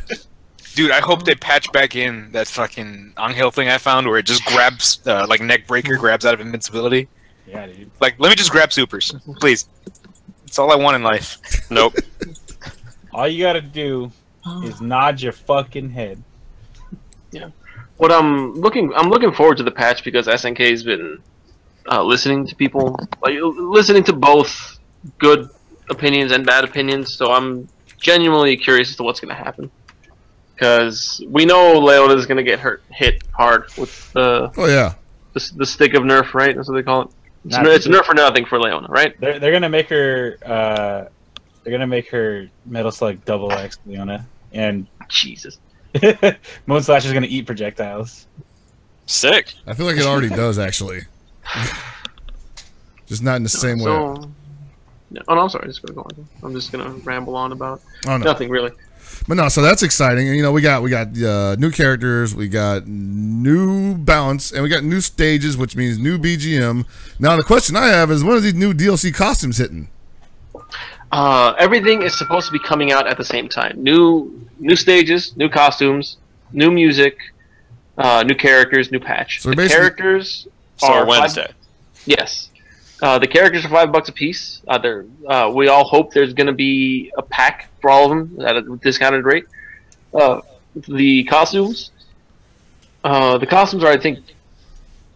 Dude, I hope they patch back in that fucking Angel thing I found where it just grabs, like neck breaker grabs out of invincibility. Yeah, dude. Like, let me just grab supers, please. That's all I want in life. Nope. All you gotta do is nod your fucking head. Yeah. What I'm looking forward to the patch, because SNK's been listening to people, like listening to both good opinions and bad opinions. So I'm genuinely curious as to what's going to happen, because we know Leona is going to get hit hard with the stick of nerf, right? That's what they call it. It's nerf or nothing for Leona, right? They're gonna make her Metal Slug double X Leona, and Jesus. Moon Slash is gonna eat projectiles. Sick. I feel like it already does, actually. Just not in the same way. Oh, no, I'm sorry. Just gonna go on. I'm just gonna ramble on about nothing really. But no, so that's exciting. And, you know, we got new characters, we got new balance, and we got new stages, which means new BGM. Now the question I have is, when are these new DLC costumes hitting? Everything is supposed to be coming out at the same time. New stages, new costumes, new music, new characters, new patch. So the characters are Wednesday. Yes. The characters are $5 a piece. We all hope there's going to be a pack for all of them at a discounted rate. The costumes are, I think,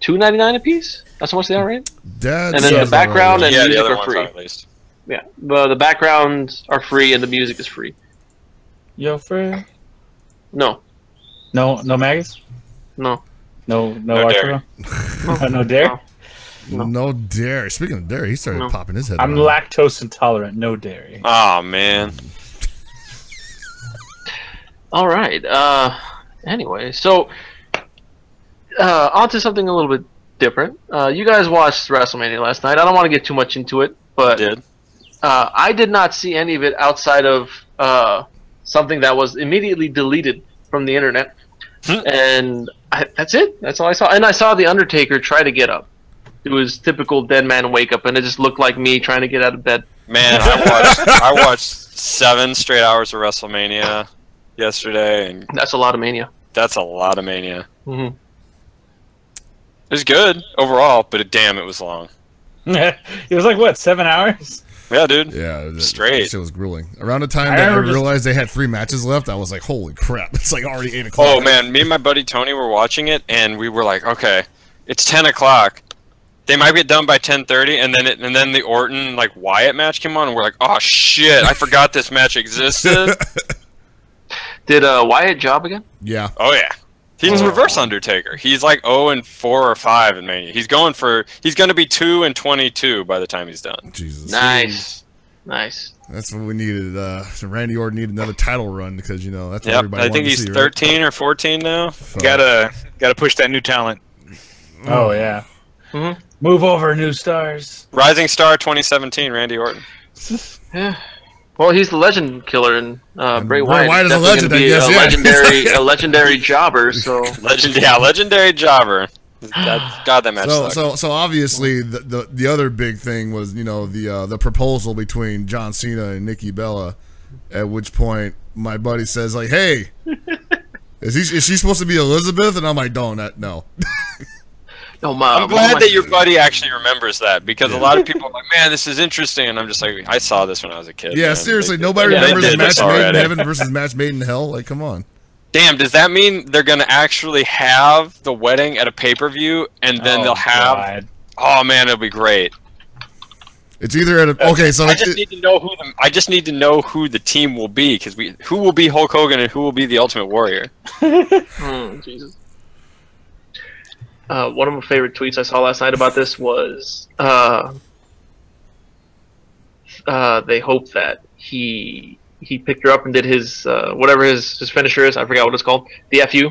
$2.99 a piece. That's how much they are, right? And then the background and music are free. At least. Yeah, the backgrounds are free and the music is free. Yo, free? No. No maggots? No. No dairy. No dairy? No dairy. Speaking of dairy, he started popping his head. I'm lactose intolerant. No dairy. Oh man. All right. Anyway, so on to something a little bit different. You guys watched WrestleMania last night. I don't want to get too much into it, but I did not see any of it outside of something that was immediately deleted from the internet, and that's it. That's all I saw. And I saw the Undertaker try to get up. It was typical dead man wake up, and it just looked like me trying to get out of bed. Man, I watched 7 straight hours of WrestleMania yesterday, and that's a lot of Mania. That's a lot of Mania. Mm-hmm. It was good overall, but damn, it was long. It was like what, 7 hours? Yeah, dude. Yeah, straight. It was grueling. Around the time that I realized they had 3 matches left, I was like, "Holy crap!" It's like already 8 o'clock. Oh man, me and my buddy Tony were watching it, and we were like, "Okay, it's 10 o'clock. They might get done by 10:30, and then the Orton like Wyatt match came on, and we're like, "Oh shit! I forgot this match existed." Did Wyatt job again? Yeah. Oh yeah. He's reverse Undertaker. He's like 0-4 or 5 in Mania. He's going to be 2-22 by the time he's done. Jesus. Nice. That's what we needed. Randy Orton needed another title run because, you know, that's what everybody wanted to see. I think he's 13 or 14 now. So. Gotta push that new talent. Oh yeah. Mm-hmm. Move over, new stars. Rising Star 2017, Randy Orton. Yeah. Well, he's the legend killer, and Bray Wyatt is a legend, I guess. A legendary jobber. So legendary jobber. God, that match sucked. So obviously the other big thing was, you know, the proposal between John Cena and Nikki Bella, at which point my buddy says like, "Hey, is she supposed to be Elizabeth?" And I'm like, no. I'm glad that your buddy actually remembers that, because a lot of people are like, "Man, this is interesting," and I'm just like, I saw this when I was a kid. Yeah, man. seriously, nobody remembers Match Made in Heaven versus Match Made in Hell. Like, come on. Damn, does that mean they're gonna actually have the wedding at a pay-per-view, and then they'll have? God. Oh man, it'll be great. It's either at a so I just need to know who the team will be, because who will be Hulk Hogan and who will be the Ultimate Warrior. Jesus. One of my favorite tweets I saw last night about this was they hope that he picked her up and did his whatever his finisher is. I forgot what it's called. The FU.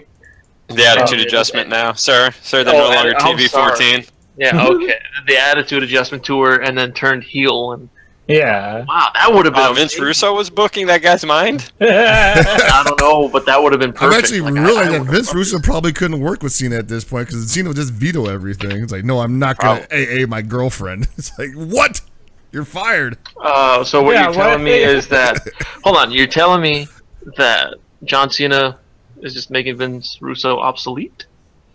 The attitude adjustment now, sir. They're no longer TV-14. Yeah, okay. The attitude adjustment tour, and then turned heel, and yeah. Wow, that would have been. Vince Russo was booking that guy's mind. I don't know, but that would have been perfect. I've actually realized that Vince Russo probably couldn't work with Cena at this point, because Cena would just veto everything. It's like, no, I'm not going to AA my girlfriend. It's like, what? You're fired. So what you're telling me is that... Hold on, you're telling me that John Cena is just making Vince Russo obsolete?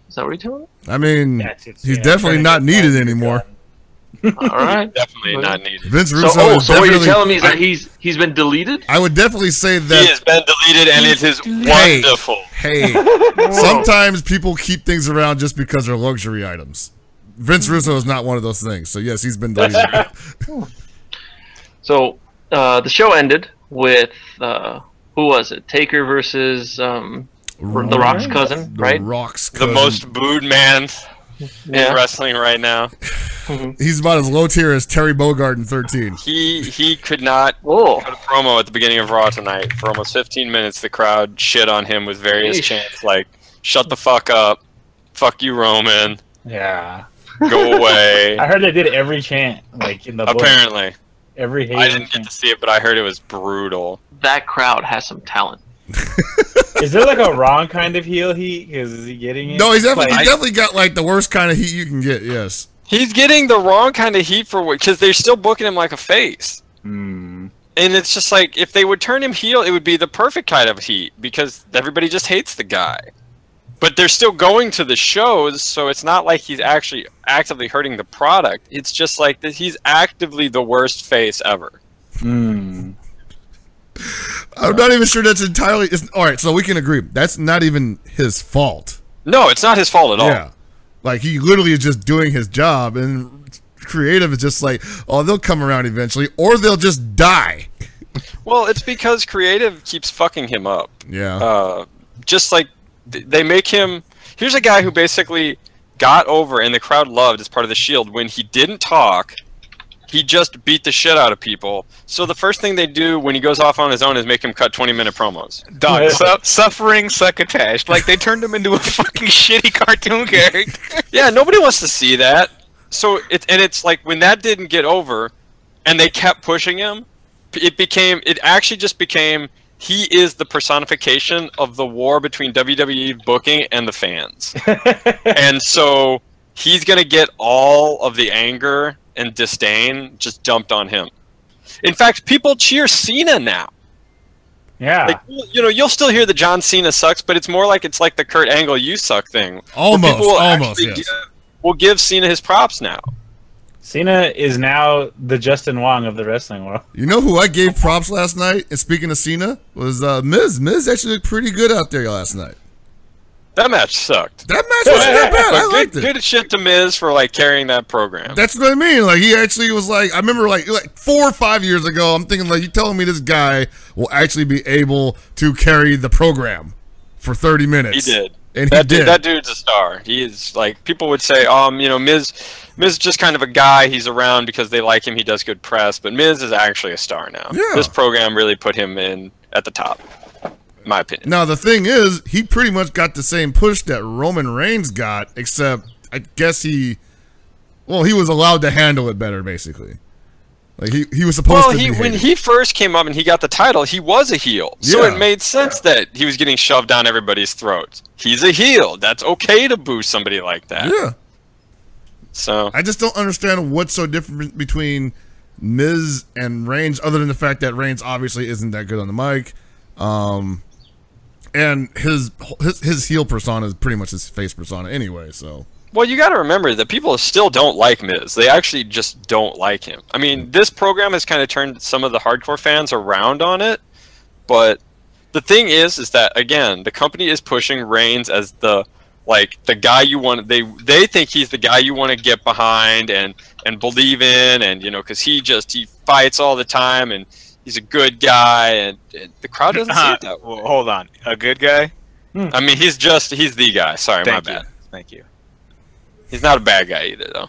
Is that what you're telling me? I mean, he's definitely not needed anymore. All right. Definitely not needed. Vince Russo so what you're telling me is that he's been deleted? I would definitely say that... He has been deleted, and it is wonderful. Hey, sometimes people keep things around just because they're luxury items. Vince Russo is not one of those things. So, yes, he's been deleted. So, the show ended with, who was it? Taker versus The Rock's cousin, right? The Rock's cousin. The most booed man in wrestling right now. He's about as low tier as Terry Bogard in 13. He could not cut a promo at the beginning of Raw tonight. For almost 15 minutes, the crowd shit on him with various chants like, "Shut the fuck up. fuck you, Roman. Yeah. Go away. I heard they did every chant, like in the book. Apparently. Every hate. I didn't get to see it, but I heard it was brutal. That crowd has some talent. Is there like a wrong kind of heel heat? Is he getting it? No, he's definitely got like the worst kind of heat you can get. Yes. He's getting the wrong kind of heat for what, because they're still booking him like a face. Hmm. And it's just like, if they would turn him heel, it would be the perfect kind of heat, because everybody just hates the guy. But they're still going to the shows, so it's not like he's actually actively hurting the product. It's just like that he's actively the worst face ever. Hmm. I'm not even sure that's entirely... All right, so we can agree. That's not even his fault. No, it's not his fault at all. Yeah. Like, he literally is just doing his job, and creative is just like, oh, they'll come around eventually, or they'll just die. Well, it's because creative keeps fucking him up. Yeah. Just like, they make him... Here's a guy who basically got over, and the crowd loved as part of the Shield, when he didn't talk, he just beat the shit out of people. So the first thing they do when he goes off on his own is make him cut 20-minute promos. Dog, suffering succotash. Like, they turned him into a fucking shitty cartoon character. Yeah, nobody wants to see that. So it's like, when that didn't get over, and they kept pushing him, it actually just became, he is the personification of the war between WWE booking and the fans. And so he's gonna get all of the anger and disdain just dumped on him. In fact, people cheer Cena now. Yeah. Like, you know, you'll still hear the John Cena sucks, but it's more like it's like the Kurt Angle you suck thing. Almost, yes. We'll give Cena his props now. Cena is now the Justin Wong of the wrestling world. You know who I gave props last night? And speaking of Cena, was Miz. Miz actually looked pretty good out there last night. That match sucked. That match wasn't that bad. I liked it. Good shit to Miz for like carrying that program. That's what I mean. Like, he actually was like, I remember like 4 or 5 years ago, I'm thinking like, you telling me this guy will actually be able to carry the program for 30 minutes. He did. And he did. That dude's a star. He is, like, people would say, you know, Miz is just kind of a guy. He's around because they like him. He does good press. But Miz is actually a star now. Yeah. This program really put him in at the top, in my opinion. Now, the thing is, he pretty much got the same push that Roman Reigns got, except I guess he was allowed to handle it better, basically. Like, he was supposed to be when he first came up and he got the title, he was a heel. So it made sense that he was getting shoved down everybody's throats. He's a heel. That's okay to boo somebody like that. Yeah. So I just don't understand what's so different between Miz and Reigns, other than the fact that Reigns obviously isn't that good on the mic. And his heel persona is pretty much his face persona anyway, so... Well, you got to remember that people still don't like Miz. They actually just don't like him. I mean, this program has kind of turned some of the hardcore fans around on it, but the thing is that, again, the company is pushing Reigns as the guy you want. They think he's the guy you want to get behind and believe in, and you know, because he fights all the time and he's a good guy, and the crowd doesn't see it that way. Well, hold on, a good guy? I mean, he's the guy. Sorry, my bad. Thank you. He's not a bad guy either, though.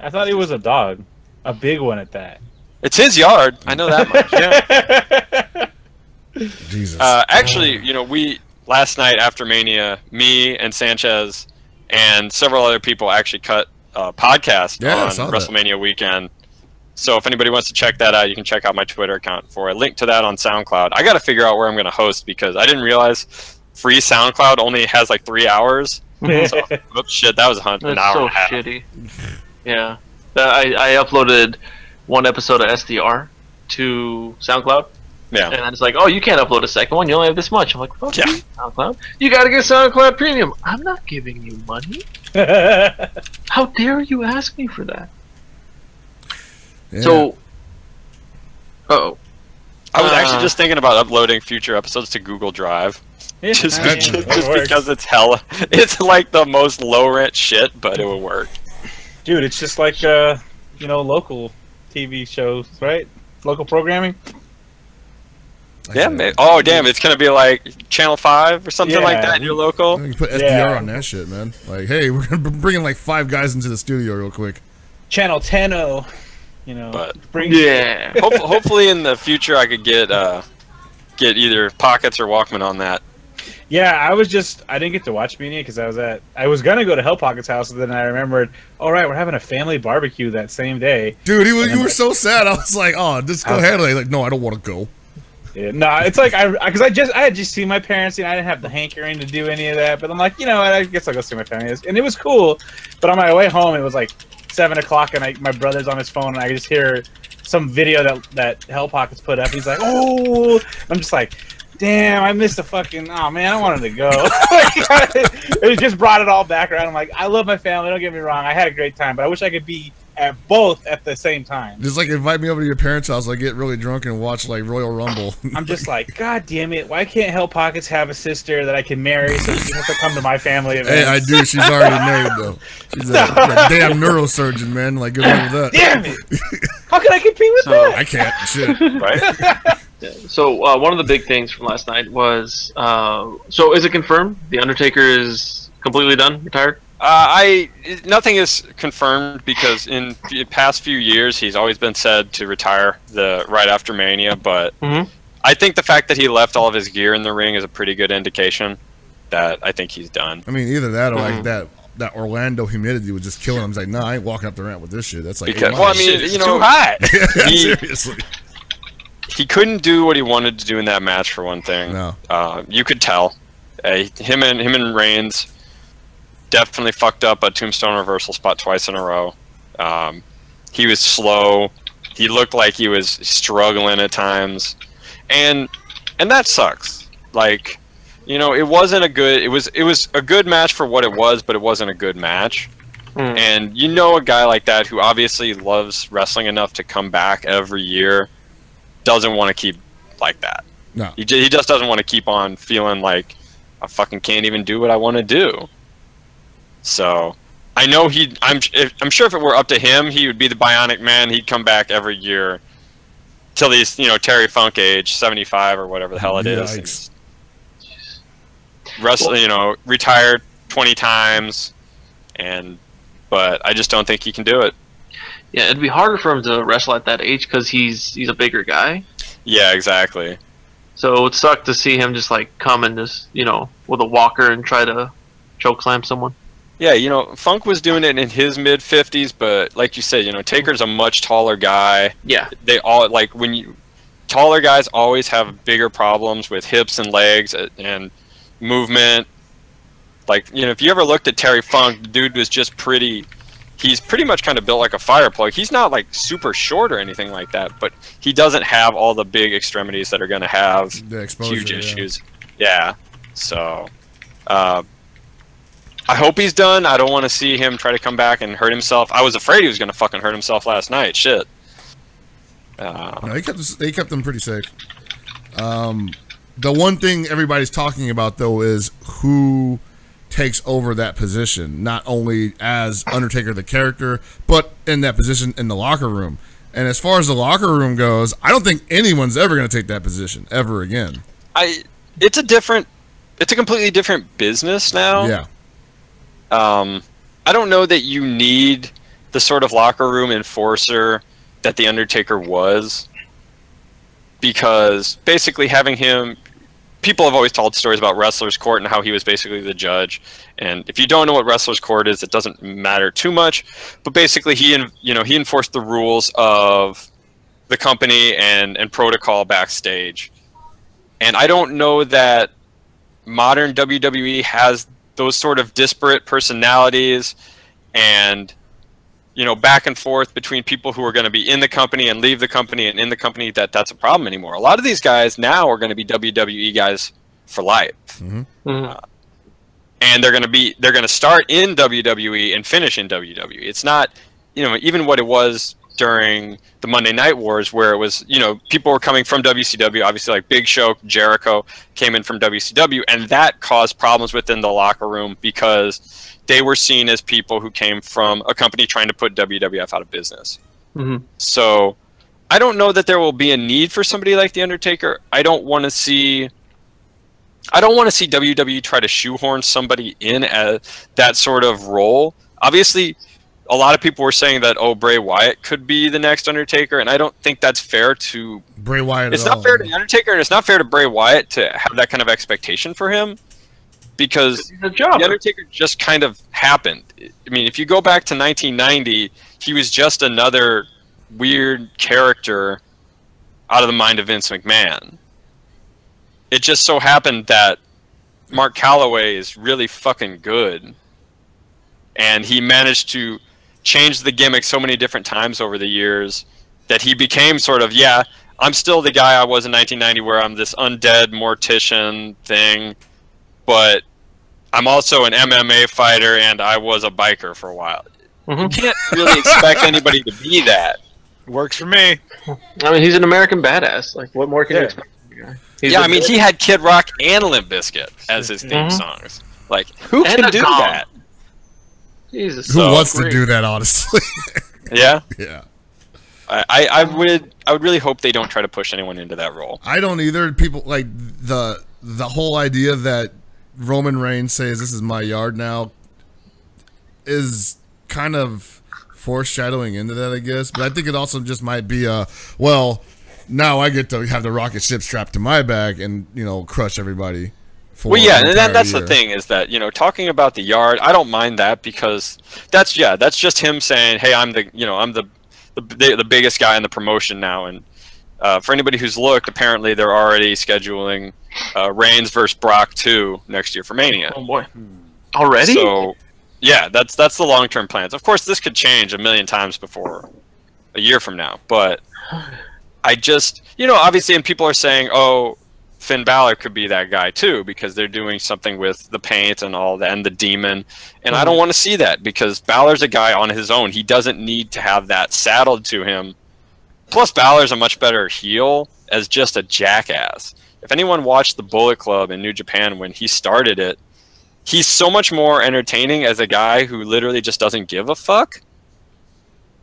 I thought he was a dog. A big one at that. It's his yard. I know that much. Yeah. Jesus. Actually, you know, last night after Mania, me and Sanchez and several other people actually cut a podcast on WrestleMania weekend. So if anybody wants to check that out, you can check out my Twitter account for a link to that on SoundCloud. I got to figure out where I'm going to host, because I didn't realize free SoundCloud only has like 3 hours. So, oops, shit, that was an hour and a half. That's so shitty. Yeah. I uploaded one episode of SDR to SoundCloud. Yeah. And it's like, oh, you can't upload a second one. You only have this much. I'm like, fuck you, SoundCloud. You gotta get SoundCloud Premium. I'm not giving you money. How dare you ask me for that? Yeah. So, I was actually just thinking about uploading future episodes to Google Drive. Yeah, just because it's like the most low rent shit, but it would work. Dude, it's just like you know, local TV shows, right? Local programming. Yeah, man. Oh damn, it's gonna be like Channel 5 or something like that in your local. You can put SDR on that shit, man. Like, hey, we're gonna bring in like 5 guys into the studio real quick. Channel 10-0. You know. But yeah. Hopefully in the future I could get either Pockets or Walkman on that. Yeah, I didn't get to watch Mania because I was gonna go to Hell Pocket's house, and then I remembered, all right, we're having a family barbecue that same day. Dude, you were so sad. I was like, oh, just go ahead. Like, no, I don't want to go. Yeah, no, it's like I had just seen my parents, and I didn't have the hankering to do any of that. But I'm like, you know what? I guess I'll go see my family, and it was cool. But on my way home, it was like 7 o'clock, and my brother's on his phone, and I just hear some video that Hell Pockets put up. He's like, oh, I'm just like, damn, I missed the fucking. Oh man, I wanted to go. It just brought it all back around. I'm like, I love my family. Don't get me wrong. I had a great time, but I wish I could be at both at the same time. Just like invite me over to your parents' house, like get really drunk and watch like Royal Rumble. I'm just like, God damn it! Why can't Hell Pockets have a sister that I can marry so she has to come to my family events? Hey, I do. She's already married though. She's a damn neurosurgeon, man. Like, good luck with that. Damn it! How can I compete with that? I can't. Shit. Right. So one of the big things from last night was, so is it confirmed the Undertaker is completely done, retired? Nothing is confirmed because in the past few years he's always been said to retire right after Mania, but I think the fact that he left all of his gear in the ring is a pretty good indication that I think he's done. I mean, either that or like that Orlando humidity was just killing him. He's like, no, I ain't walking up the ramp with this shit. That's like, because, well, I mean, you know, too hot. Seriously. He couldn't do what he wanted to do in that match for one thing. No. You could tell. Him and Reigns definitely fucked up a tombstone reversal spot twice in a row. He was slow. He looked like he was struggling at times, and that sucks. Like, you know, it wasn't a good. It was a good match for what it was, but it wasn't a good match. And you know, a guy like that who obviously loves wrestling enough to come back every year doesn't want to keep like that. No, he just doesn't want to keep on feeling like I fucking can't even do what I want to do. So, I know I'm sure if it were up to him, he would be the Bionic Man. He'd come back every year till he's, you know, Terry Funk age, 75 or whatever the hell it is. Wrestle, you know, retired 20 times, but I just don't think he can do it. Yeah, it'd be harder for him to wrestle at that age because he's a bigger guy. Yeah, exactly. So it would suck to see him just like come and just, you know, with a walker and try to chokeslam someone. Yeah, you know, Funk was doing it in his mid-50s, but like you said, you know, Taker's a much taller guy. Yeah. They all, like, taller guys always have bigger problems with hips and legs and movement. Like, you know, if you ever looked at Terry Funk, the dude was just he's pretty much kind of built like a fire plug. He's not, like, super short or anything like that, but he doesn't have all the big extremities that are going to have huge issues. Yeah. So, I hope he's done. I don't want to see him try to come back and hurt himself. I was afraid he was going to fucking hurt himself last night. Shit. No, he kept them pretty safe. The one thing everybody's talking about, though, is who takes over that position, not only as Undertaker the character, but in that position in the locker room. And as far as the locker room goes, I don't think anyone's ever going to take that position ever again. It's a completely different business now. Yeah. I don't know that you need the sort of locker room enforcer that the Undertaker was, because basically having him, people have always told stories about Wrestler's Court and how he was basically the judge. And if you don't know what Wrestler's Court is, it doesn't matter too much. But basically, he enforced the rules of the company and protocol backstage. And I don't know that modern WWE has those sort of disparate personalities and, you know, back and forth between people who are going to be in the company and leave the company and in the company, that's a problem anymore. A lot of these guys now are going to be WWE guys for life. And they're going to start in WWE and finish in WWE. It's not, you know, even what it was during the Monday Night Wars, where it was, you know, people were coming from WCW, obviously, like Big Show, Jericho came in from WCW, and that caused problems within the locker room because they were seen as people who came from a company trying to put WWF out of business. So I don't know that there will be a need for somebody like The Undertaker. I don't want to see WWE try to shoehorn somebody in as that sort of role. Obviously, a lot of people were saying that Bray Wyatt could be the next Undertaker, and I don't think that's fair to Bray Wyatt. It's not fair to the Undertaker, and it's not fair to Bray Wyatt to have that kind of expectation for him, because the Undertaker just kind of happened. I mean, if you go back to 1990, he was just another weird character out of the mind of Vince McMahon. It just so happened that Mark Calloway is really fucking good, and he managed to change the gimmick so many different times over the years that he became sort of, yeah, I'm still the guy I was in 1990 where I'm this undead mortician thing, but I'm also an MMA fighter and I was a biker for a while. You can't really expect anybody to be that. Works for me. I mean, he's an American badass. Like, what more can you expect from the guy? Yeah, I mean, he had Kid Rock and Limp Bizkit as his theme songs. Like, who can do that? Jesus. Who wants to do that, honestly? Yeah? Yeah. I would really hope they don't try to push anyone into that role. I don't either. People like the whole idea that Roman Reigns says this is my yard now is kind of foreshadowing into that, I guess. But I think it also just might be well, now I get to have the rocket ship strapped to my back and, you know, crush everybody. Well, yeah, and that's the thing is that, you know, talking about the yard, I don't mind that because that's just him saying, hey, I'm the biggest guy in the promotion now. And for anybody who's looked, apparently they're already scheduling Reigns versus Brock 2 next year for Mania. Oh boy, already? So yeah, that's the long-term plans. Of course, this could change a million times before a year from now, but I just, you know, obviously, and people are saying, oh, Finn Balor could be that guy too because they're doing something with the paint and all that and the demon, and I don't want to see that because Balor's a guy on his own. He doesn't need to have that saddled to him. Plus, Balor's a much better heel as just a jackass. If anyone watched the Bullet Club in New Japan when he started it, he's so much more entertaining as a guy who literally just doesn't give a fuck.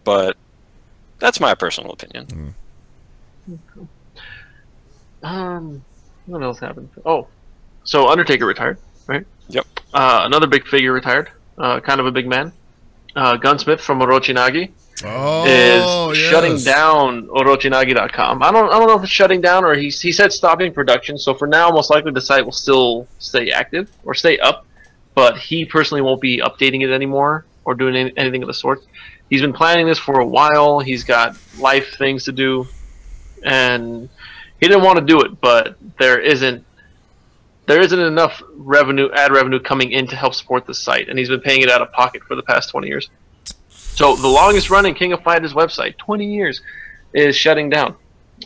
But that's my personal opinion. What else happened? Oh, so Undertaker retired, right? Yep. Another big figure retired. Kind of a big man. Gunsmith from Orochinagi is shutting down Orochinagi.com. I don't know if it's shutting down or he said stopping production. So for now, most likely the site will still stay active or stay up, but he personally won't be updating it anymore or doing anything of the sort. He's been planning this for a while. He's got life things to do, and he didn't want to do it, but there isn't enough ad revenue coming in to help support the site, and he's been paying it out of pocket for the past 20 years. So the longest running King of Fighters website, 20 years, is shutting down.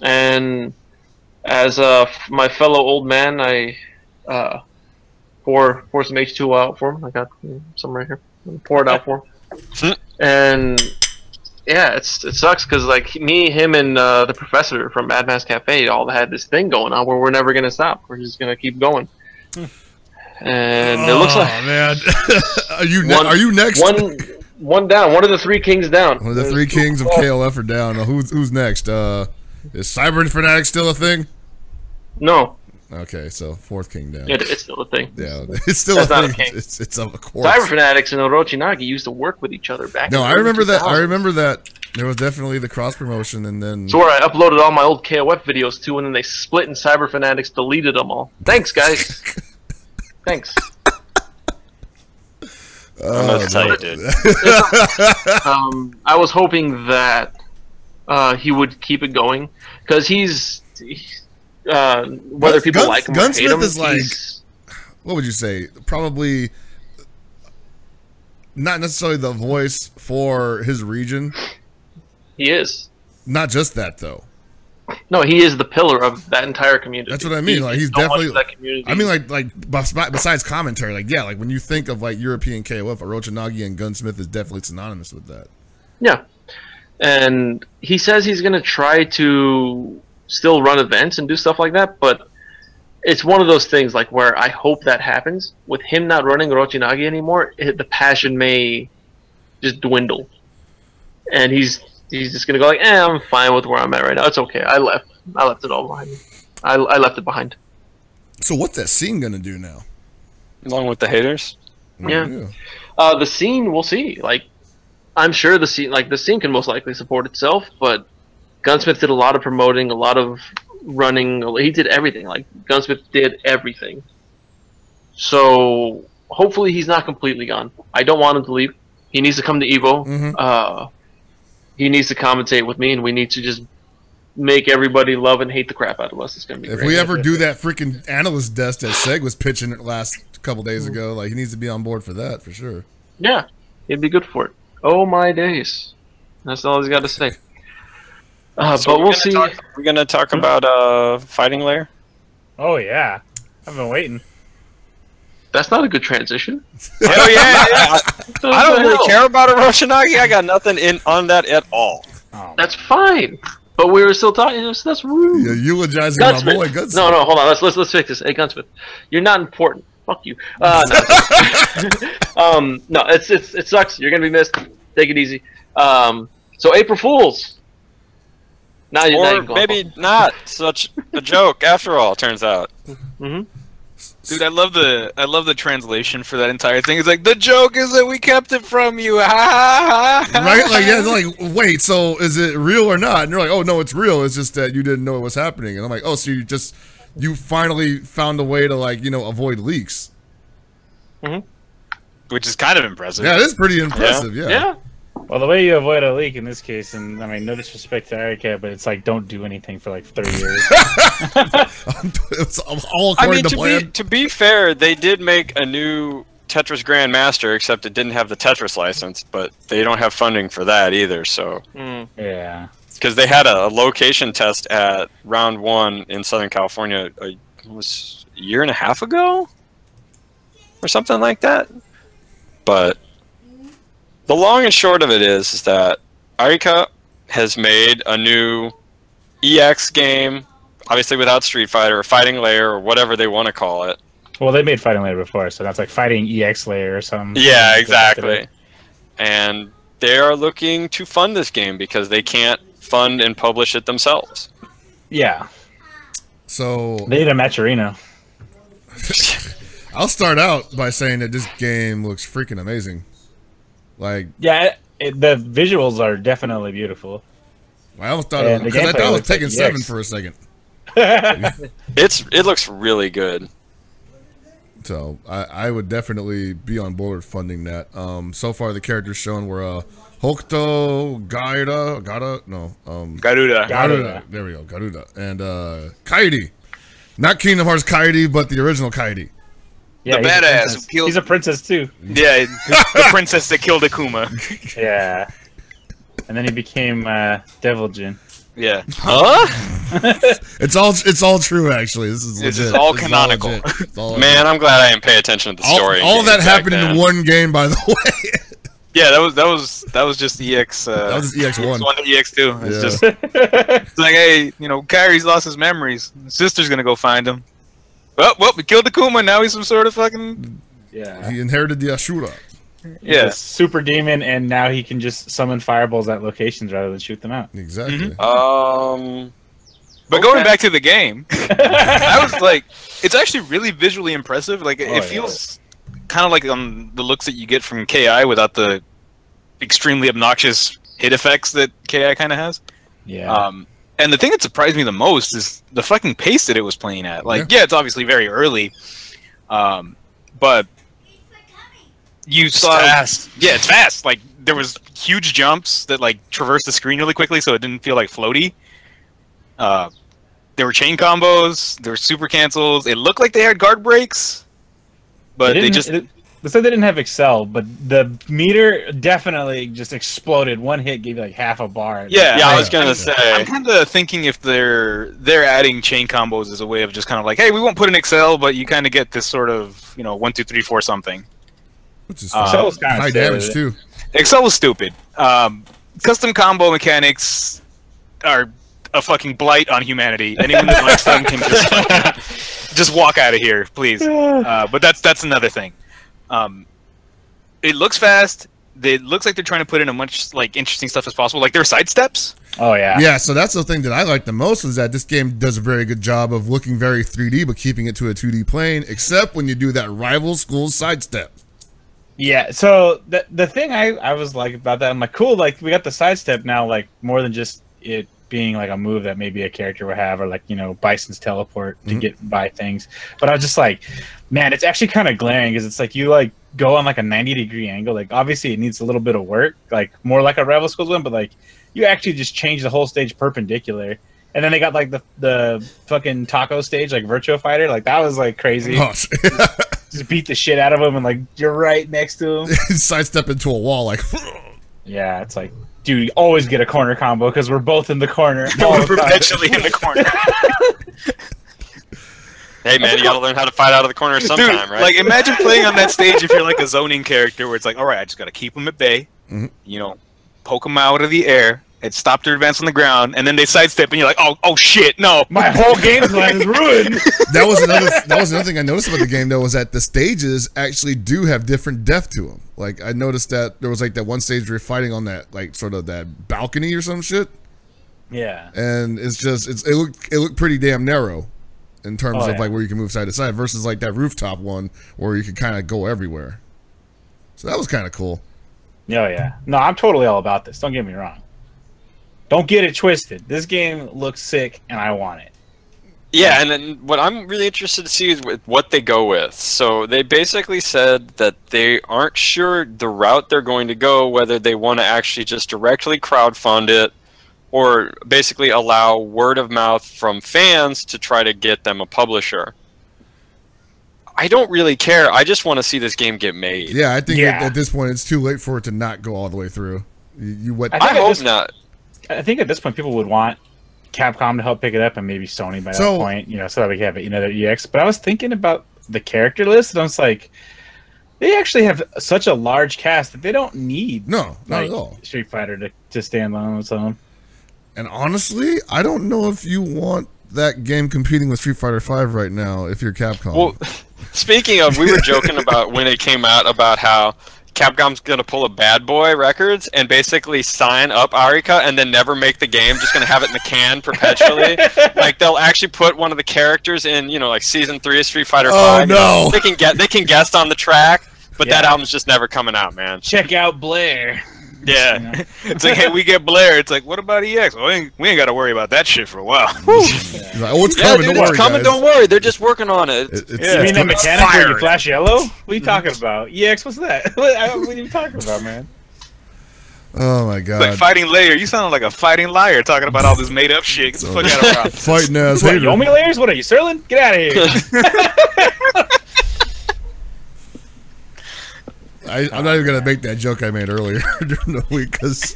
And as my fellow old man, I pour some H2O out for him. I got some right here. Pour it out for him. And yeah, it sucks because like him, and the professor from Mad Mass Cafe all had this thing going on where we're never gonna stop. We're just gonna keep going. And it looks like, man, are you next? One down. One of the three kings down. One of the three kings of KOF are down. Who's next? Is Cyber Fanatic still a thing? No. Okay, so fourth king down. It's still a thing. Yeah, it's still a thing. It's a course. Cyber Fanatics and Orochinagi used to work with each other back. No, I remember that. I remember that. There was definitely the cross promotion, and then. So where I uploaded all my old KOF videos to, and then they split, and Cyber Fanatics deleted them all. Thanks, guys. Thanks. That's how you did. I was hoping that he would keep it going because he's whether people like him or hate him. Is like, what would you say? Probably not necessarily the voice for his region. He is. Not just that though. No, he is the pillar of that entire community. That's what I mean. Like he's so definitely that community. I mean, like besides commentary, like yeah, like when you think of like European KOF, Orochinagi and Gunsmith is definitely synonymous with that. Yeah, and he says he's gonna try to still run events and do stuff like that, but it's one of those things like where I hope that happens. With him not running Orochinagi anymore, the passion may just dwindle, and he's just gonna go like, I'm fine with where I'm at right now. It's okay. I left it all behind me. I left it behind. So what's that scene gonna do now? Along with the haters? Yeah. The scene, we'll see. Like, I'm sure the scene can most likely support itself, but Gunsmith did a lot of promoting, a lot of running. He did everything. Like Gunsmith did everything. So hopefully he's not completely gone. I don't want him to leave. He needs to come to Evo. He needs to commentate with me, and we need to just make everybody love and hate the crap out of us. It's gonna be great. If we ever do that freaking analyst desk that Seg was pitching it last couple days ago, like he needs to be on board for that for sure. Yeah, he'd be good for it. Oh my days. That's all he's got to say. But we'll see. We're gonna talk about Fighting Lair. Oh yeah, I've been waiting. That's not a good transition. Hell yeah! I don't really care about Oroshinagi. I got nothing on that at all. Oh, that's fine. But we were still talking. That's rude. You're eulogizing my boy Gunsmith. No, hold on. Let's fix this. Hey, Gunsmith, you're not important. Fuck you. No, it sucks. You're gonna be missed. Take it easy. So April Fools. Or maybe not such a joke after all. Turns out. Dude, I love the translation for that entire thing. It's like, the joke is that we kept it from you. Right? Like, yeah, it's like, wait, so is it real or not? And you're like, oh no, it's real. It's just that you didn't know it was happening. And I'm like, oh, so you finally found a way to, like, you know, avoid leaks. Which is kind of impressive. Yeah, it is pretty impressive. Yeah. Well, the way you avoid a leak in this case, and I mean, no disrespect to Erika, but it's like, don't do anything for like 30 years. It's all according to plan. To be fair, they did make a new Tetris Grandmaster, except it didn't have the Tetris license, but they don't have funding for that either, so... Yeah. Because they had a location test at Round 1 in Southern California, it was a year and a half ago? Or something like that? But... the long and short of it is that Arika has made a new EX game, obviously without Street Fighter or Fighting Lair or whatever they want to call it. Well, they made Fighting Lair before, so that's like Fighting EX Lair or something. Yeah, exactly. And they are looking to fund this game because they can't fund and publish it themselves. Yeah. So they need a Matcherino. I'll start out by saying that this game looks freaking amazing. Like, yeah, the visuals are definitely beautiful. I almost thought I thought I was taking 7 for a second. It looks really good. So I would definitely be on board funding that. So far the characters shown were Hokuto, Garuda. There we go, Garuda, and Kairi. Not Kingdom Hearts Kairi, but the original Kairi. Yeah, the badass who killed... He's a princess too. Yeah, the princess that killed Akuma. Yeah. And then he became Devil Jin. Yeah. Huh? It's all true actually. This is legit. This is all canonical. Man, I'm glad I didn't pay attention to the story. All that happened in one game, by the way. Yeah, that was just EX. That was just EX1. EX1 to EX2. It's just it's like, hey, you know, Kairi's lost his memories. His sister's gonna go find him. Well, we killed Akuma. Now he's some sort of fucking... Yeah. He inherited the Ashura. Yeah. Super demon, and now he can just summon fireballs at locations rather than shoot them out. Exactly. But going back to the game, I was like, it's actually really visually impressive. Like, it feels kind of like the looks that you get from KI without the extremely obnoxious hit effects that KI kind of has. Yeah. And the thing that surprised me the most is the fucking pace that it was playing at. Like, yeah, it's obviously very early, but you saw... fast. Yeah, it's fast. Like, there was huge jumps that, like, traversed the screen really quickly, so it didn't feel, like, floaty. There were chain combos, there were super cancels. It looked like they had guard breaks, but they just... They said they didn't have Excel, but the meter definitely just exploded. One hit gave you like half a bar. Yeah, I was gonna say. I'm kind of thinking if they're adding chain combos as a way of just kind of like, hey, we won't put in Excel, but you kind of get this sort of 1, 2, 3, 4 something. Which is high damage too. Excel was stupid. Custom combo mechanics are a fucking blight on humanity. Anyone that likes them can just walk out of here, please. But that's another thing. It looks fast. It looks like they're trying to put in as much interesting stuff as possible. Like, there are side steps. Oh yeah. Yeah. So that's the thing that I like the most is that this game does a very good job of looking very 3D but keeping it to a 2D plane, except when you do that rival school sidestep. Yeah, so the thing I was like about that, I'm like, cool, like we got the sidestep now, like more than just it being like a move that maybe a character would have, or like, you know, Bison's teleport to get by things. But I was just like, man, it's actually kind of glaring because it's like you like go on like a 90-degree angle. Like obviously it needs a little bit of work, like more like a Rebel Schools one, but like you actually just change the whole stage perpendicular. And then they got like the fucking taco stage, like Virtua Fighter, like that was like crazy. Oh, just beat the shit out of him, and like you're right next to him. Sidestep into a wall, like. Yeah, it's like, dude, you always get a corner combo because we're both in the corner. We're perpetually in the corner. Hey man, you gotta learn how to fight out of the corner sometime, Dude, right? Like imagine playing on that stage if you're like a zoning character where it's like, all right, I just gotta keep them at bay, you know, poke them out of the air, and stop their advance on the ground, and then they sidestep, and you're like, oh shit, no, my whole game plan is ruined. That was another thing I noticed about the game though, was that the stages actually do have different depth to them. Like I noticed that there was like that one stage where you're fighting on that like sort of that balcony or some shit. Yeah. And it's just it looked pretty damn narrow in terms of like where you can move side to side versus like that rooftop one where you could kind of go everywhere. So that was kind of cool. Oh yeah. No, I'm totally all about this. Don't get me wrong. Don't get it twisted. This game looks sick, and I want it. Yeah, and then what I'm really interested to see is what they go with. So they basically said that they aren't sure the route they're going to go, whether they want to actually just directly crowdfund it, or basically allow word of mouth from fans to try to get them a publisher. I don't really care. I just want to see this game get made. Yeah, I think at this point it's too late for it to not go all the way through. I hope not. I think at this point people would want Capcom to help pick it up, and maybe Sony by that point, you know, so that we have another EX. But I was thinking about the character list, and I was like, they actually have such a large cast that they don't need not at all Street Fighter to stand on its own. And honestly, I don't know if you want that game competing with Street Fighter V right now if you're Capcom. Well, speaking of, we were joking about when it came out about how Capcom's going to pull a Bad Boy Records and basically sign up Arika and then never make the game, just going to have it in the can perpetually. Like, they'll actually put one of the characters in, you know, like Season 3 of Street Fighter V. Oh, no! They can guest on the track, but that album's just never coming out, man. Check out Blair. Yeah. You know? It's like, hey, we get Blair. It's like, what about EX? Well, we ain't got to worry about that shit for a while. Like, oh, it's coming, dude, don't worry, it's coming, guys. Don't worry. They're just working on it. You mean the mechanic where you flash yellow? What are you talking about? EX, what's that? What are you talking about, man? Oh my god. Like Fighting Layer. You sound like a fighting liar talking about all this made up shit. Get the fuck out of here. Fighting ass What, hater. Yomi Layers? What are you, Serlin? Get out of here. I'm not even gonna make that joke I made earlier during the week because.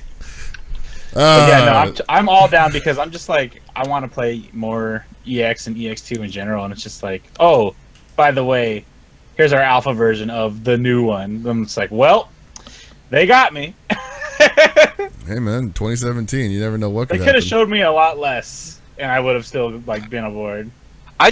I'm all down because I'm just like, I want to play more EX and EX2 in general, and it's just like, oh, by the way, here's our alpha version of the new one. I'm just like, well, they got me. Hey man, 2017, you never know what could happen. They could have showed me a lot less, and I would have still like been aboard. I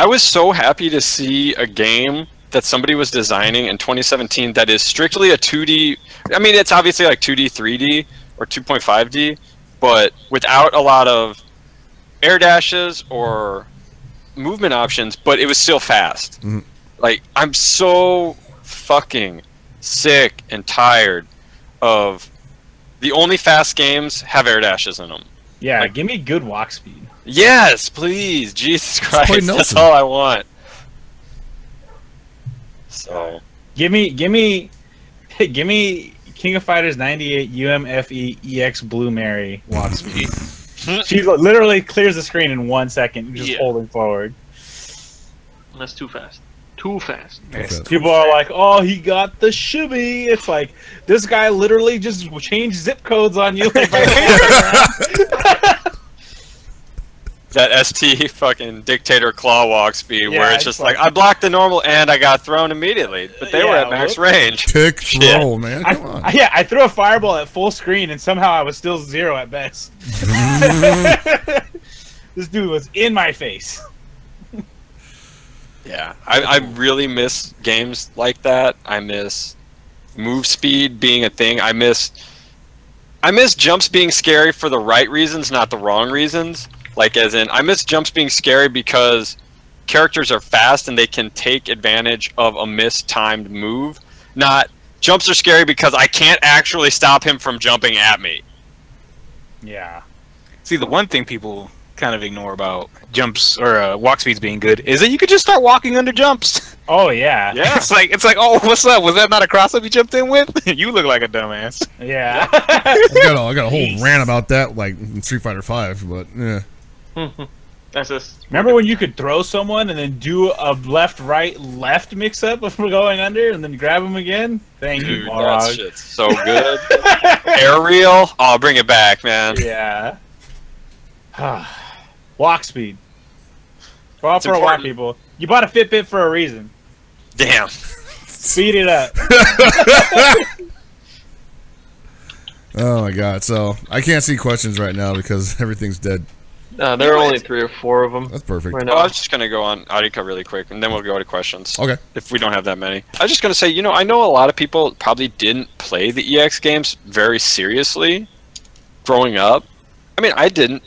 was so happy to see a game that somebody was designing in 2017 that is strictly a 2D. I mean, it's obviously like 2D, 3D, or 2.5D, but without a lot of air dashes or movement options, but it was still fast. Mm-hmm. Like, I'm so fucking sick and tired of the only fast games have air dashes in them. Yeah, like, give me good walk speed. Yes, please. Jesus Christ, that's all I want. So give me King of Fighters 98 UMFE EX Blue Mary walk speed. She literally clears the screen in 1 second, just holding forward. That's too fast. Too fast. People are like, "Oh, he got the shimmy." It's like this guy literally just changed zip codes on you. Like, that ST fucking dictator claw walk speed where it's just like I blocked the normal and I got thrown immediately, but they were at max range. Tick throw, man. Come on. I threw a fireball at full screen and somehow I was still 0 at best. This dude was in my face. Yeah, I really miss games like that. I miss move speed being a thing. I miss jumps being scary for the right reasons, not the wrong reasons. Like, as in, I miss jumps being scary because characters are fast and they can take advantage of a mistimed move. Not jumps are scary because I can't actually stop him from jumping at me. Yeah. See, the one thing people kind of ignore about jumps or walk speeds being good is that you could just start walking under jumps. Oh yeah. Yeah. It's like, oh, what's up? Was that not a cross up you jumped in with? You look like a dumbass. Yeah. I got a whole rant about that, like in Street Fighter V, but yeah. That's just. Remember when you could throw someone and then do a left mix up before going under and then grab them again? Thank you, That Balrog. shit's so good. Aerial? Oh, bring it back, man. Yeah. Walk speed. Go out for a walk, people. You bought a Fitbit for a reason. Damn. Speed it up. Oh my god! So I can't see questions right now because everything's dead. There are only 3 or 4 of them. That's perfect. Right Oh, now. I was just going to go on Audica really quick, and then we'll go to questions. Okay. If we don't have that many. I was just going to say, you know, I know a lot of people probably didn't play the EX games very seriously growing up. I mean, I didn't.